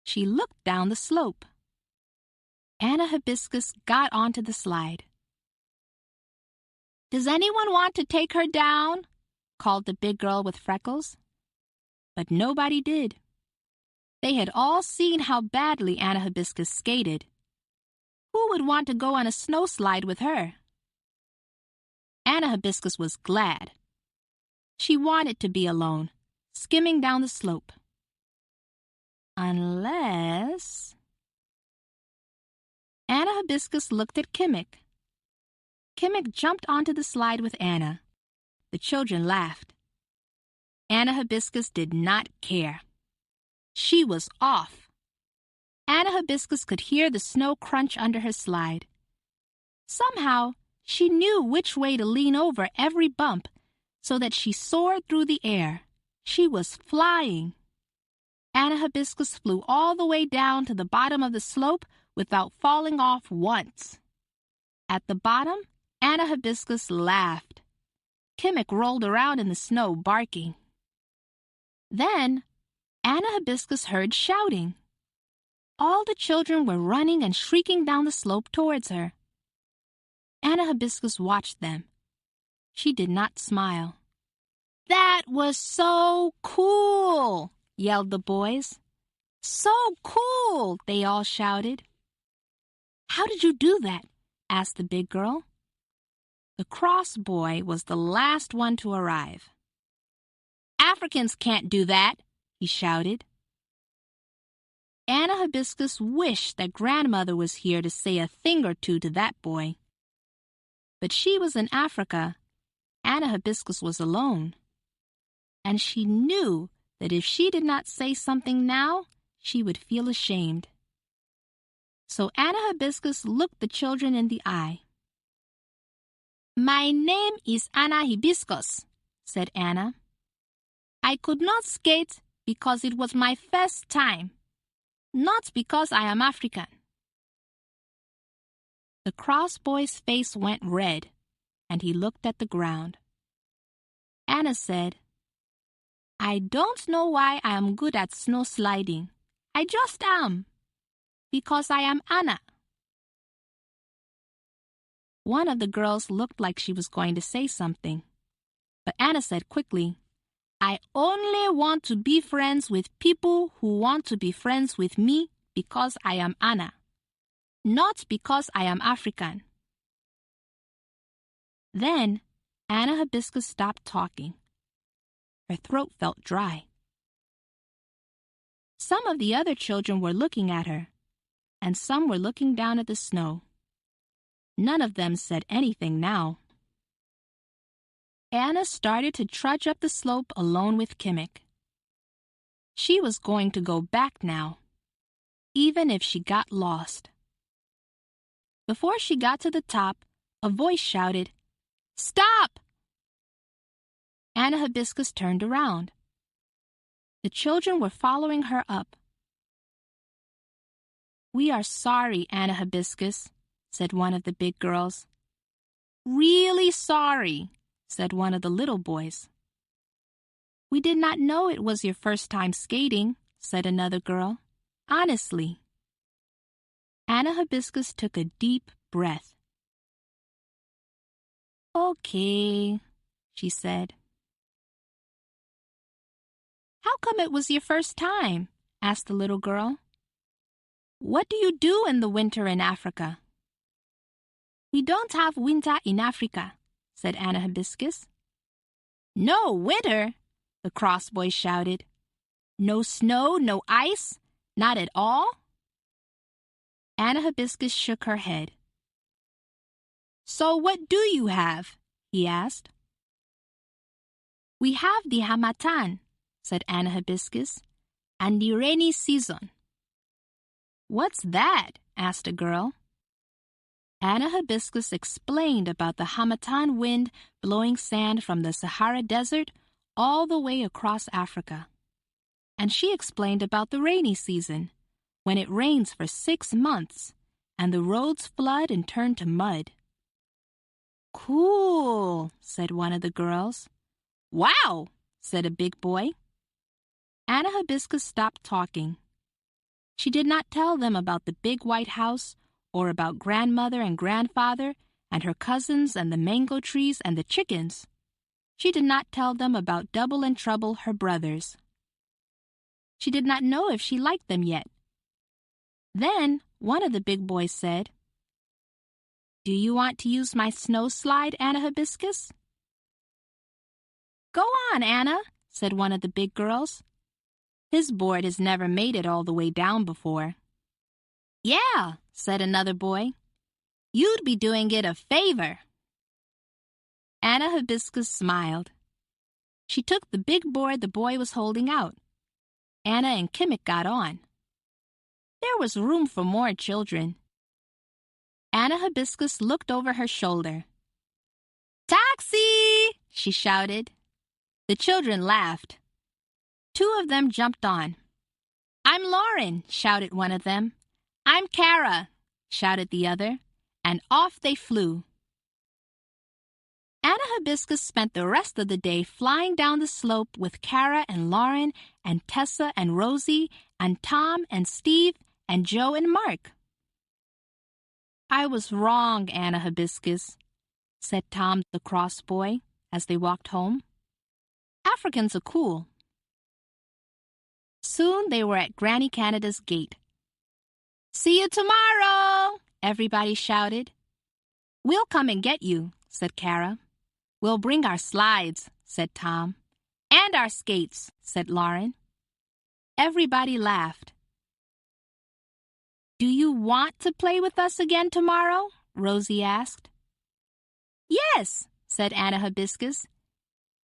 She looked down the slope. Anna Hibiscus got onto the slide. "Does anyone want to take her down?" called the big girl with freckles. But nobody did. They had all seen how badly Anna Hibiscus skated. Who would want to go on a snowslide with her? Anna Hibiscus was glad. She wanted to be alone, skimming down the slope. Unless... Anna Hibiscus looked at Kimmick. Kimmick jumped onto the slide with Anna. The children laughed. Anna Hibiscus did not care. She was off. Anna Hibiscus could hear the snow crunch under her slide. Somehow, she knew which way to lean over every bump so that she soared through the air. She was flying. Anna Hibiscus flew all the way down to the bottom of the slope without falling off once. At the bottom, Anna Hibiscus laughed. Kimmick rolled around in the snow, barking. Then, Anna Hibiscus heard shouting. All the children were running and shrieking down the slope towards her. Anna Hibiscus watched them. She did not smile. "That was so cool!" yelled the boys. "So cool!" they all shouted. "How did you do that?" asked the big girl. The cross boy was the last one to arrive. "Africans can't do that!" he shouted. Anna Hibiscus wished that grandmother was here to say a thing or two to that boy. But she was in Africa. Anna Hibiscus was alone. And she knew that if she did not say something now, she would feel ashamed. So Anna Hibiscus looked the children in the eye. "My name is Anna Hibiscus," said Anna. "I could not skate because it was my first time, not because I am African." The cross boy's face went red, and he looked at the ground. Anna said, "I don't know why I am good at snow sliding. I just am. Because I am Anna." One of the girls looked like she was going to say something. But Anna said quickly, "I only want to be friends with people who want to be friends with me because I am Anna, not because I am African." Then Anna Hibiscus stopped talking. Her throat felt dry. Some of the other children were looking at her, and some were looking down at the snow. None of them said anything now. Anna started to trudge up the slope alone with Kimmick. She was going to go back now, even if she got lost. Before she got to the top, a voice shouted, "Stop!" Anna Hibiscus turned around. The children were following her up. "We are sorry, Anna Hibiscus," said one of the big girls. "Really sorry," said one of the little boys. "We did not know it was your first time skating," said another girl. "Honestly." Anna Hibiscus took a deep breath. "Okay," she said. "How come it was your first time?" asked the little girl. "What do you do in the winter in Africa?" "We don't have winter in Africa," said Anna Hibiscus. "No winter?" the cross boy shouted. "No snow, no ice? Not at all?" Anna Hibiscus shook her head. "So what do you have?" he asked. "We have the harmattan," said Anna Hibiscus, "and the rainy season." "What's that?" asked a girl. Anna Hibiscus explained about the harmattan wind blowing sand from the Sahara Desert all the way across Africa. And she explained about the rainy season, when it rains for 6 months and the roads flood and turn to mud. "Cool," said one of the girls. "Wow," said a big boy. Anna Hibiscus stopped talking. She did not tell them about the big white house or about grandmother and grandfather and her cousins and the mango trees and the chickens. She did not tell them about Double and Trouble, her brothers. She did not know if she liked them yet. Then one of the big boys said, "Do you want to use my snow slide, Anna Hibiscus?" "Go on, Anna," said one of the big girls. His board has never made it all the way down before. "Yeah," said another boy. "You'd be doing it a favor." Anna Hibiscus smiled. She took the big board the boy was holding out. Anna and Kimmick got on. There was room for more children. Anna Hibiscus looked over her shoulder. "Taxi!" she shouted. The children laughed. Two of them jumped on. "I'm Lauren," shouted one of them. "I'm Kara," shouted the other, and off they flew. Anna Hibiscus spent the rest of the day flying down the slope with Kara and Lauren and Tessa and Rosie and Tom and Steve and Joe and Mark. "I was wrong, Anna Hibiscus," said Tom the cross boy as they walked home. "Africans are cool." Soon they were at Granny Canada's gate. "See you tomorrow!" everybody shouted. "We'll come and get you," said Kara. "We'll bring our slides," said Tom. "And our skates," said Lauren. Everybody laughed. "Do you want to play with us again tomorrow?" Rosie asked. "Yes," said Anna Hibiscus.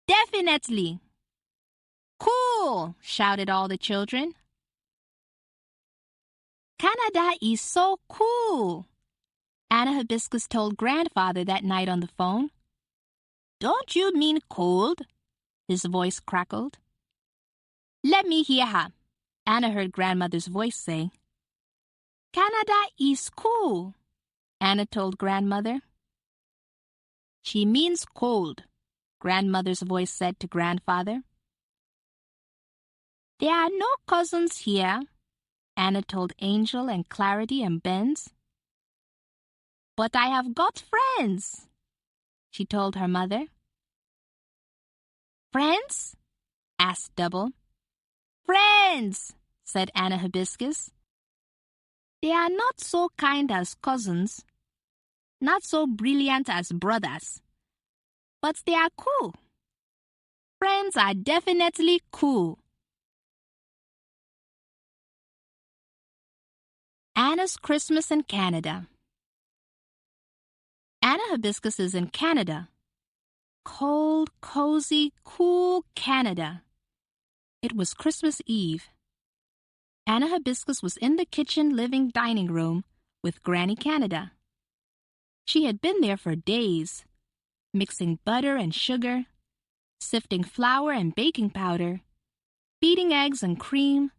"Definitely." "Cool!" shouted all the children. "Canada is so cool," Anna Hibiscus told Grandfather that night on the phone. "Don't you mean cold?" His voice crackled. "Let me hear her," Anna heard Grandmother's voice say. "Canada is cool," Anna told Grandmother. "She means cold," Grandmother's voice said to Grandfather. "There are no cousins here," Anna told Angel and Clarity and Benz. "But I have got friends," she told her mother. "Friends?" asked Double. "Friends," said Anna Hibiscus. "They are not so kind as cousins, not so brilliant as brothers, but they are cool. Friends are definitely cool." Anna's Christmas in Canada. Anna Hibiscus is in Canada. Cold, cozy, cool Canada. It was Christmas Eve. Anna Hibiscus was in the kitchen living dining room with Granny Canada. She had been there for days, mixing butter and sugar, sifting flour and baking powder, beating eggs and cream,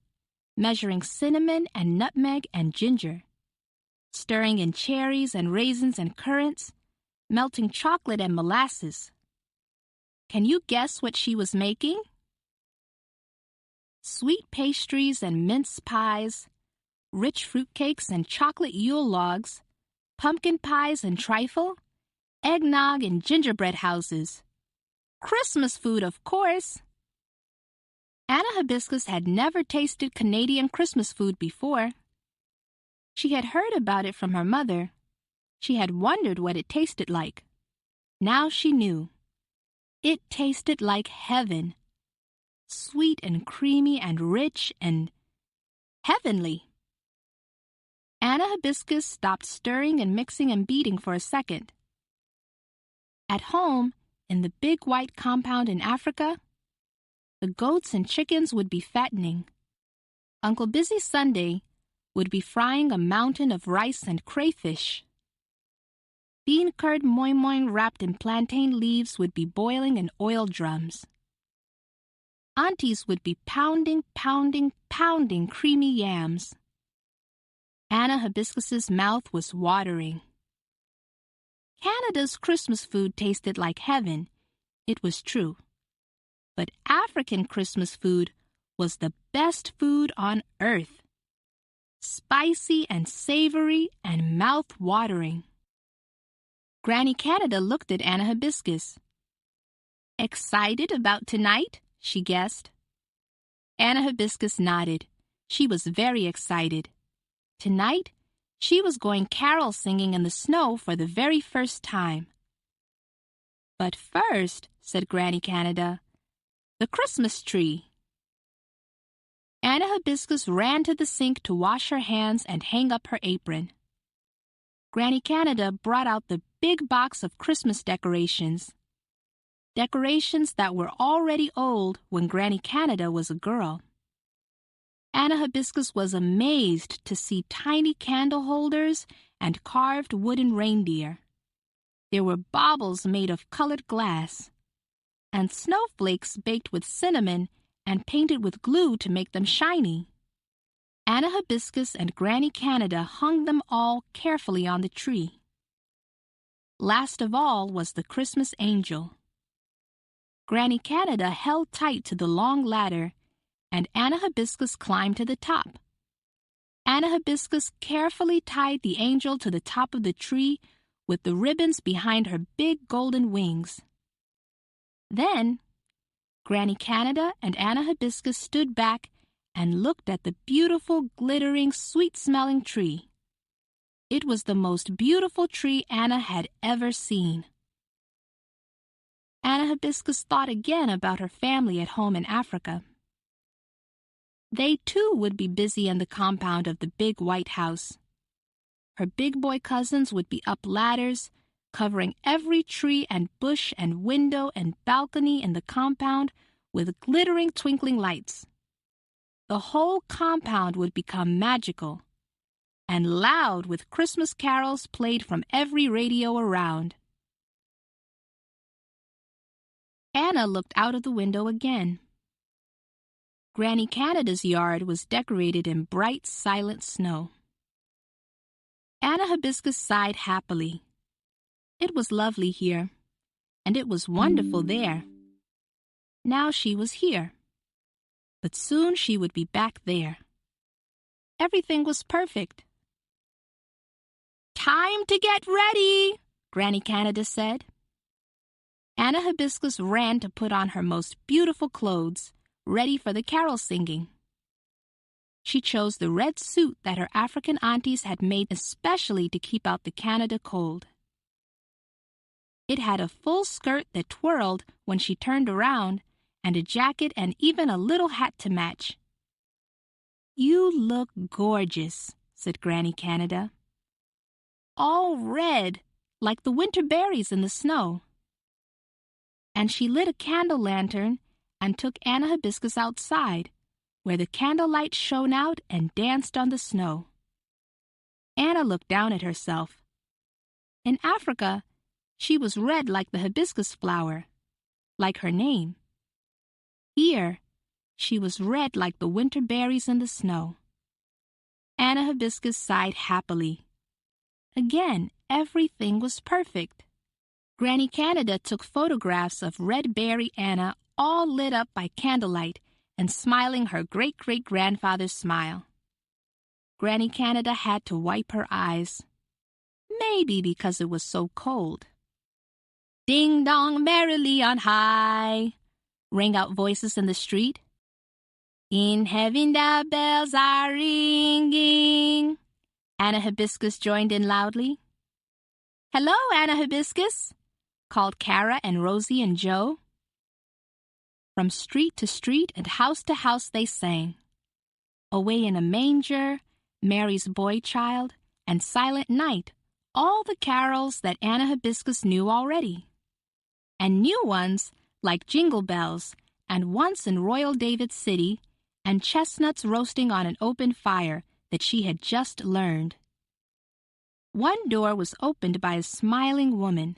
measuring cinnamon and nutmeg and ginger, stirring in cherries and raisins and currants, melting chocolate and molasses. Can you guess what she was making? Sweet pastries and mince pies, rich fruitcakes and chocolate Yule logs, pumpkin pies and trifle, eggnog and gingerbread houses. Christmas food, of course. Anna Hibiscus had never tasted Canadian Christmas food before. She had heard about it from her mother. She had wondered what it tasted like. Now she knew. It tasted like heaven. Sweet and creamy and rich and heavenly. Anna Hibiscus stopped stirring and mixing and beating for a second. At home, in the big white compound in Africa, the goats and chickens would be fattening. Uncle Busy Sunday would be frying a mountain of rice and crayfish. Bean curd moi moi wrapped in plantain leaves would be boiling in oil drums. Aunties would be pounding creamy yams. Anna Hibiscus's mouth was watering. Canada's Christmas food tasted like heaven. It was true. But African Christmas food was the best food on earth. Spicy and savory and mouth-watering. Granny Canada looked at Anna Hibiscus. "Excited about tonight?" she guessed. Anna Hibiscus nodded. She was very excited. Tonight, she was going carol singing in the snow for the very first time. But first, said Granny Canada, the Christmas tree. Anna Hibiscus ran to the sink to wash her hands and hang up her apron. Granny Canada brought out the big box of Christmas decorations. Decorations that were already old when Granny Canada was a girl. Anna Hibiscus was amazed to see tiny candle holders and carved wooden reindeer. There were baubles made of colored glass, and snowflakes baked with cinnamon and painted with glue to make them shiny. Anna Hibiscus and Granny Canada hung them all carefully on the tree. Last of all was the Christmas angel. Granny Canada held tight to the long ladder, and Anna Hibiscus climbed to the top. Anna Hibiscus carefully tied the angel to the top of the tree with the ribbons behind her big golden wings. Then, Granny Canada and Anna Hibiscus stood back and looked at the beautiful, glittering, sweet-smelling tree. It was the most beautiful tree Anna had ever seen. Anna Hibiscus thought again about her family at home in Africa. They, too, would be busy in the compound of the big white house. Her big boy cousins would be up ladders, covering every tree and bush and window and balcony in the compound with glittering, twinkling lights. The whole compound would become magical and loud with Christmas carols played from every radio around. Anna looked out of the window again. Granny Canada's yard was decorated in bright, silent snow. Anna Hibiscus sighed happily. It was lovely here, and it was wonderful there. Now she was here, but soon she would be back there. Everything was perfect. "Time to get ready," Granny Canada said. Anna Hibiscus ran to put on her most beautiful clothes, ready for the carol singing. She chose the red suit that her African aunties had made especially to keep out the Canada cold. It had a full skirt that twirled when she turned around, and a jacket and even a little hat to match. "You look gorgeous," said Granny Canada. "All red, like the winter berries in the snow." And she lit a candle lantern and took Anna Hibiscus outside, where the candlelight shone out and danced on the snow. Anna looked down at herself. In Africa, she was red like the hibiscus flower, like her name. Here, she was red like the winter berries in the snow. Anna Hibiscus sighed happily. Again, everything was perfect. Granny Canada took photographs of Red Berry Anna all lit up by candlelight and smiling her great-great-grandfather's smile. Granny Canada had to wipe her eyes, maybe because it was so cold. "Ding-dong merrily on high," rang out voices in the street. "In heaven the bells are ringing," Anna Hibiscus joined in loudly. "Hello, Anna Hibiscus," called Cara and Rosie and Joe. From street to street and house to house they sang. Away in a Manger, Mary's Boy Child, and Silent Night, all the carols that Anna Hibiscus knew already. And new ones like Jingle Bells and Once in Royal David City and chestnuts roasting on an open fire that she had just learned. One door was opened by a smiling woman.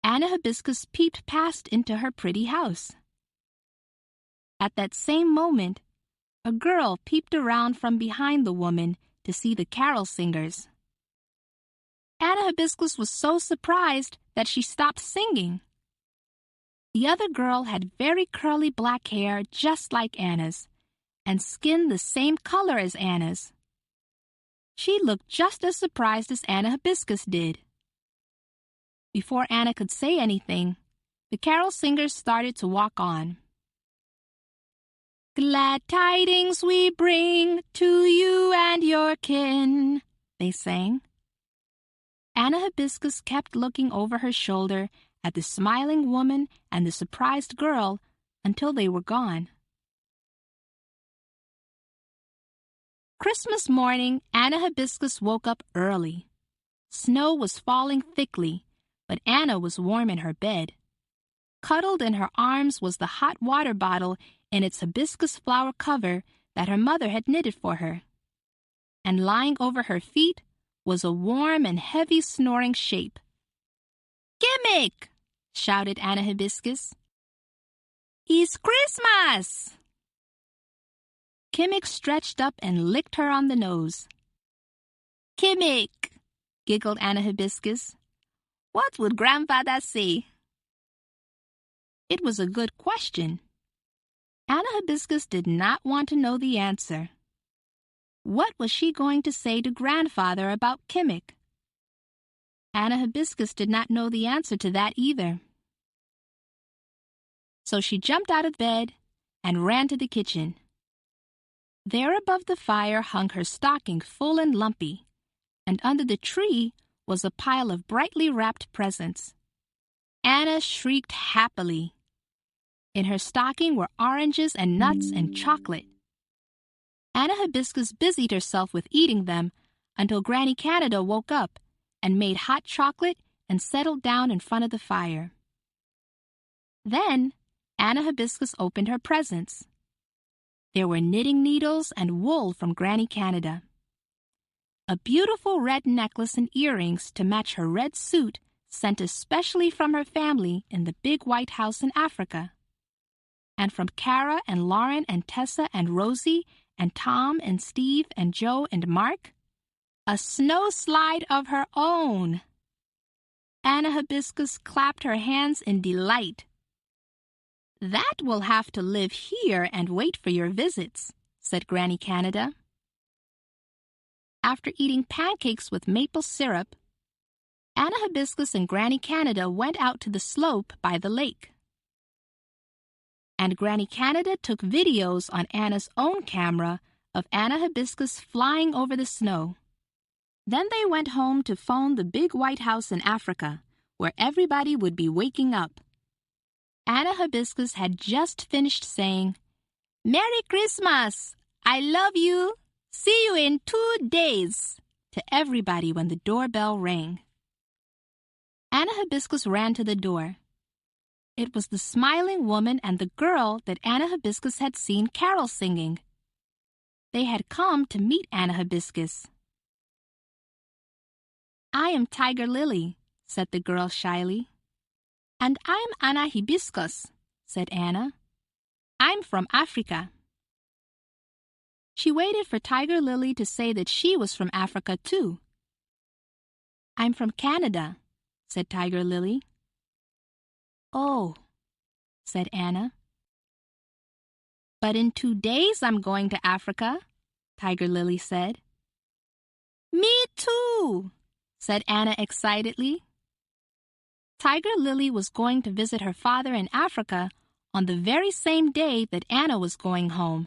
Anna Hibiscus peeped past into her pretty house. At that same moment, a girl peeped around from behind the woman to see the carol singers. Anna Hibiscus was so surprised that she stopped singing. The other girl had very curly black hair just like Anna's, and skin the same color as Anna's. She looked just as surprised as Anna Hibiscus did. Before Anna could say anything, the carol singers started to walk on. Glad tidings we bring to you and your kin, they sang. Anna Hibiscus kept looking over her shoulder at the smiling woman and the surprised girl until they were gone. Christmas morning, Anna Hibiscus woke up early. Snow was falling thickly, but Anna was warm in her bed. Cuddled in her arms was the hot water bottle in its hibiscus flower cover that her mother had knitted for her. And lying over her feet was a warm and heavy snoring shape. "Gimmick!" shouted Anna Hibiscus. "It's Christmas!" Kimmick stretched up and licked her on the nose. "Kimmick," giggled Anna Hibiscus. "What would Grandfather say?" It was a good question. Anna Hibiscus did not want to know the answer. What was she going to say to Grandfather about Kimmick? Anna Hibiscus did not know the answer to that either. So she jumped out of bed and ran to the kitchen. There above the fire hung her stocking full and lumpy, and under the tree was a pile of brightly wrapped presents. Anna shrieked happily. In her stocking were oranges and nuts and chocolate. Anna Hibiscus busied herself with eating them until Granny Canada woke up and made hot chocolate and settled down in front of the fire. Then Anna Hibiscus opened her presents. There were knitting needles and wool from Granny Canada. A beautiful red necklace and earrings to match her red suit sent especially from her family in the big white house in Africa. And from Kara and Lauren and Tessa and Rosie and Tom and Steve and Joe and Mark, a snow slide of her own. Anna Hibiscus clapped her hands in delight. "That will have to live here and wait for your visits," said Granny Canada. After eating pancakes with maple syrup, Anna Hibiscus and Granny Canada went out to the slope by the lake. And Granny Canada took videos on Anna's own camera of Anna Hibiscus flying over the snow. Then they went home to phone the big white house in Africa, where everybody would be waking up. Anna Hibiscus had just finished saying, "Merry Christmas! I love you! See you in 2 days!" to everybody when the doorbell rang. Anna Hibiscus ran to the door. It was the smiling woman and the girl that Anna Hibiscus had seen carol singing. They had come to meet Anna Hibiscus. "I am Tiger Lily," said the girl shyly. "And I'm Anna Hibiscus," said Anna. "I'm from Africa." She waited for Tiger Lily to say that she was from Africa too. "I'm from Canada," said Tiger Lily. "Oh," said Anna. "But in 2 days I'm going to Africa," Tiger Lily said. "Me too," said Anna excitedly. Tiger Lily was going to visit her father in Africa on the very same day that Anna was going home.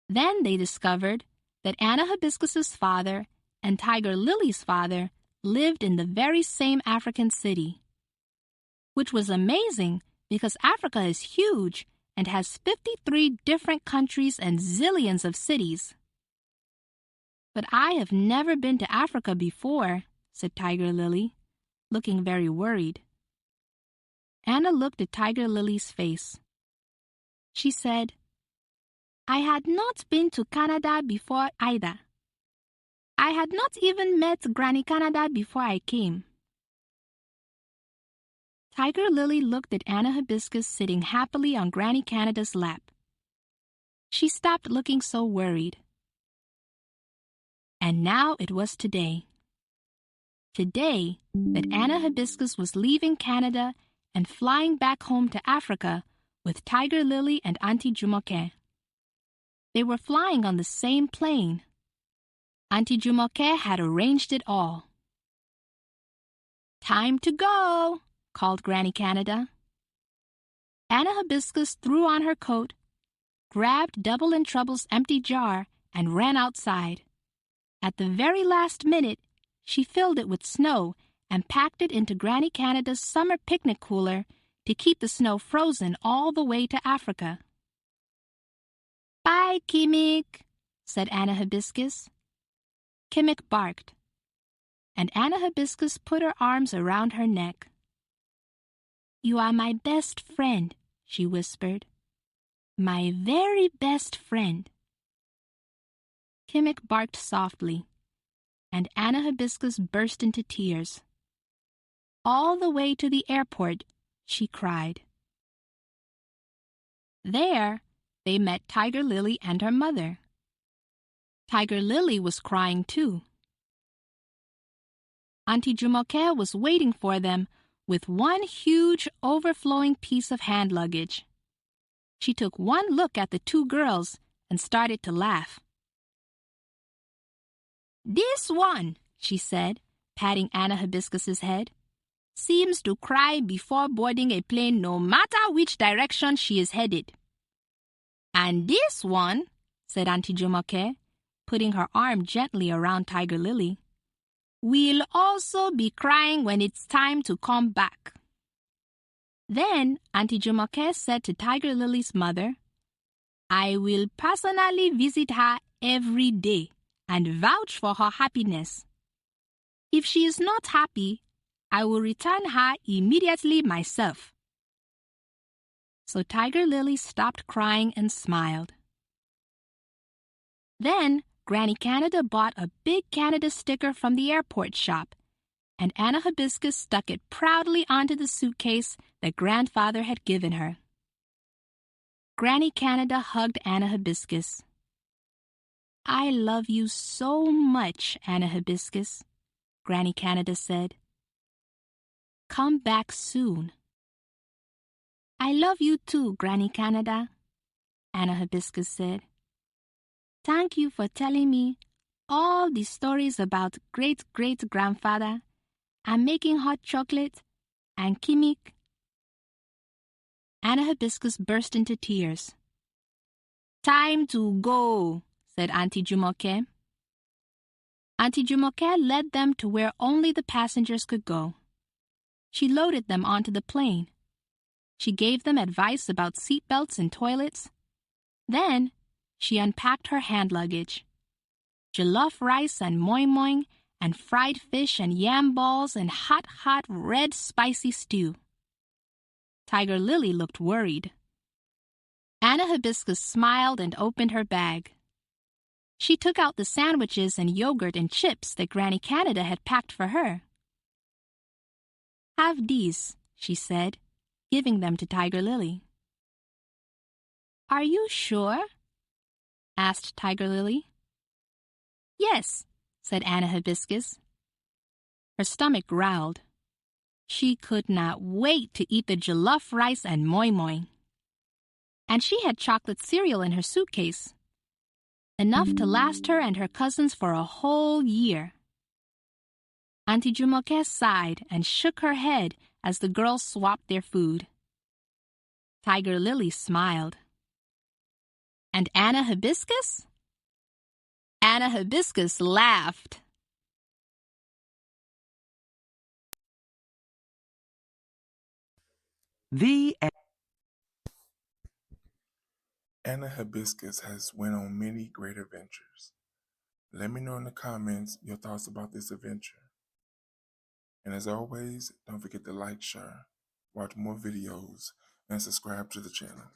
Then they discovered that Anna Hibiscus's father and Tiger Lily's father lived in the very same African city, which was amazing because Africa is huge and has 53 different countries and zillions of cities. "But I have never been to Africa before," said Tiger Lily, looking very worried. Anna looked at Tiger Lily's face. She said, "I had not been to Canada before either. I had not even met Granny Canada before I came." Tiger Lily looked at Anna Hibiscus sitting happily on Granny Canada's lap. She stopped looking so worried. And now it was today. Today that Anna Hibiscus was leaving Canada and flying back home to Africa with Tiger Lily and Auntie Jumoke. They were flying on the same plane. Auntie Jumoke had arranged it all. "Time to go," called Granny Canada. Anna Hibiscus threw on her coat, grabbed Double in Trouble's empty jar and ran outside. At the very last minute, she filled it with snow and packed it into Granny Canada's summer picnic cooler to keep the snow frozen all the way to Africa. "Bye, Kimik," said Anna Hibiscus. Kimik barked, and Anna Hibiscus put her arms around her neck. "You are my best friend," she whispered. "My very best friend." Kimik barked softly, and Anna Hibiscus burst into tears. All the way to the airport, she cried. There, they met Tiger Lily and her mother. Tiger Lily was crying too. Auntie Jumoke was waiting for them with one huge overflowing piece of hand luggage. She took one look at the two girls and started to laugh. "This one," she said, patting Anna Hibiscus's head, "seems to cry before boarding a plane no matter which direction she is headed." "And this one," said Auntie Jumoke, putting her arm gently around Tiger Lily, "will also be crying when it's time to come back." Then Auntie Jumoke said to Tiger Lily's mother, "I will personally visit her every day and vouch for her happiness. If she is not happy, I will return her immediately myself." So Tiger Lily stopped crying and smiled. Then Granny Canada bought a big Canada sticker from the airport shop, and Anna Hibiscus stuck it proudly onto the suitcase that Grandfather had given her. Granny Canada hugged Anna Hibiscus. "I love you so much, Anna Hibiscus," Granny Canada said. "Come back soon." "I love you too, Granny Canada," Anna Hibiscus said. "Thank you for telling me all the stories about great-great-grandfather and making hot chocolate and Kimik." Anna Hibiscus burst into tears. "Time to go," said Auntie Jumoke. Auntie Jumoke led them to where only the passengers could go. She loaded them onto the plane. She gave them advice about seat belts and toilets. Then she unpacked her hand luggage. Jollof rice and moi moi and fried fish and yam balls and hot red spicy stew. Tiger Lily looked worried. Anna Hibiscus smiled and opened her bag. She took out the sandwiches and yogurt and chips that Granny Canada had packed for her. "Have these," she said, giving them to Tiger Lily. "Are you sure?" asked Tiger Lily. "Yes," said Anna Hibiscus. Her stomach growled. She could not wait to eat the jollof rice and moi moi. And she had chocolate cereal in her suitcase, enough to last her and her cousins for a whole year. Auntie Jumoke sighed and shook her head as the girls swapped their food. Tiger Lily smiled. "And Anna Hibiscus?" Anna Hibiscus laughed. The Anna Hibiscus has went on many great adventures. Let me know in the comments your thoughts about this adventure. And as always, don't forget to like, share, watch more videos, and subscribe to the channel.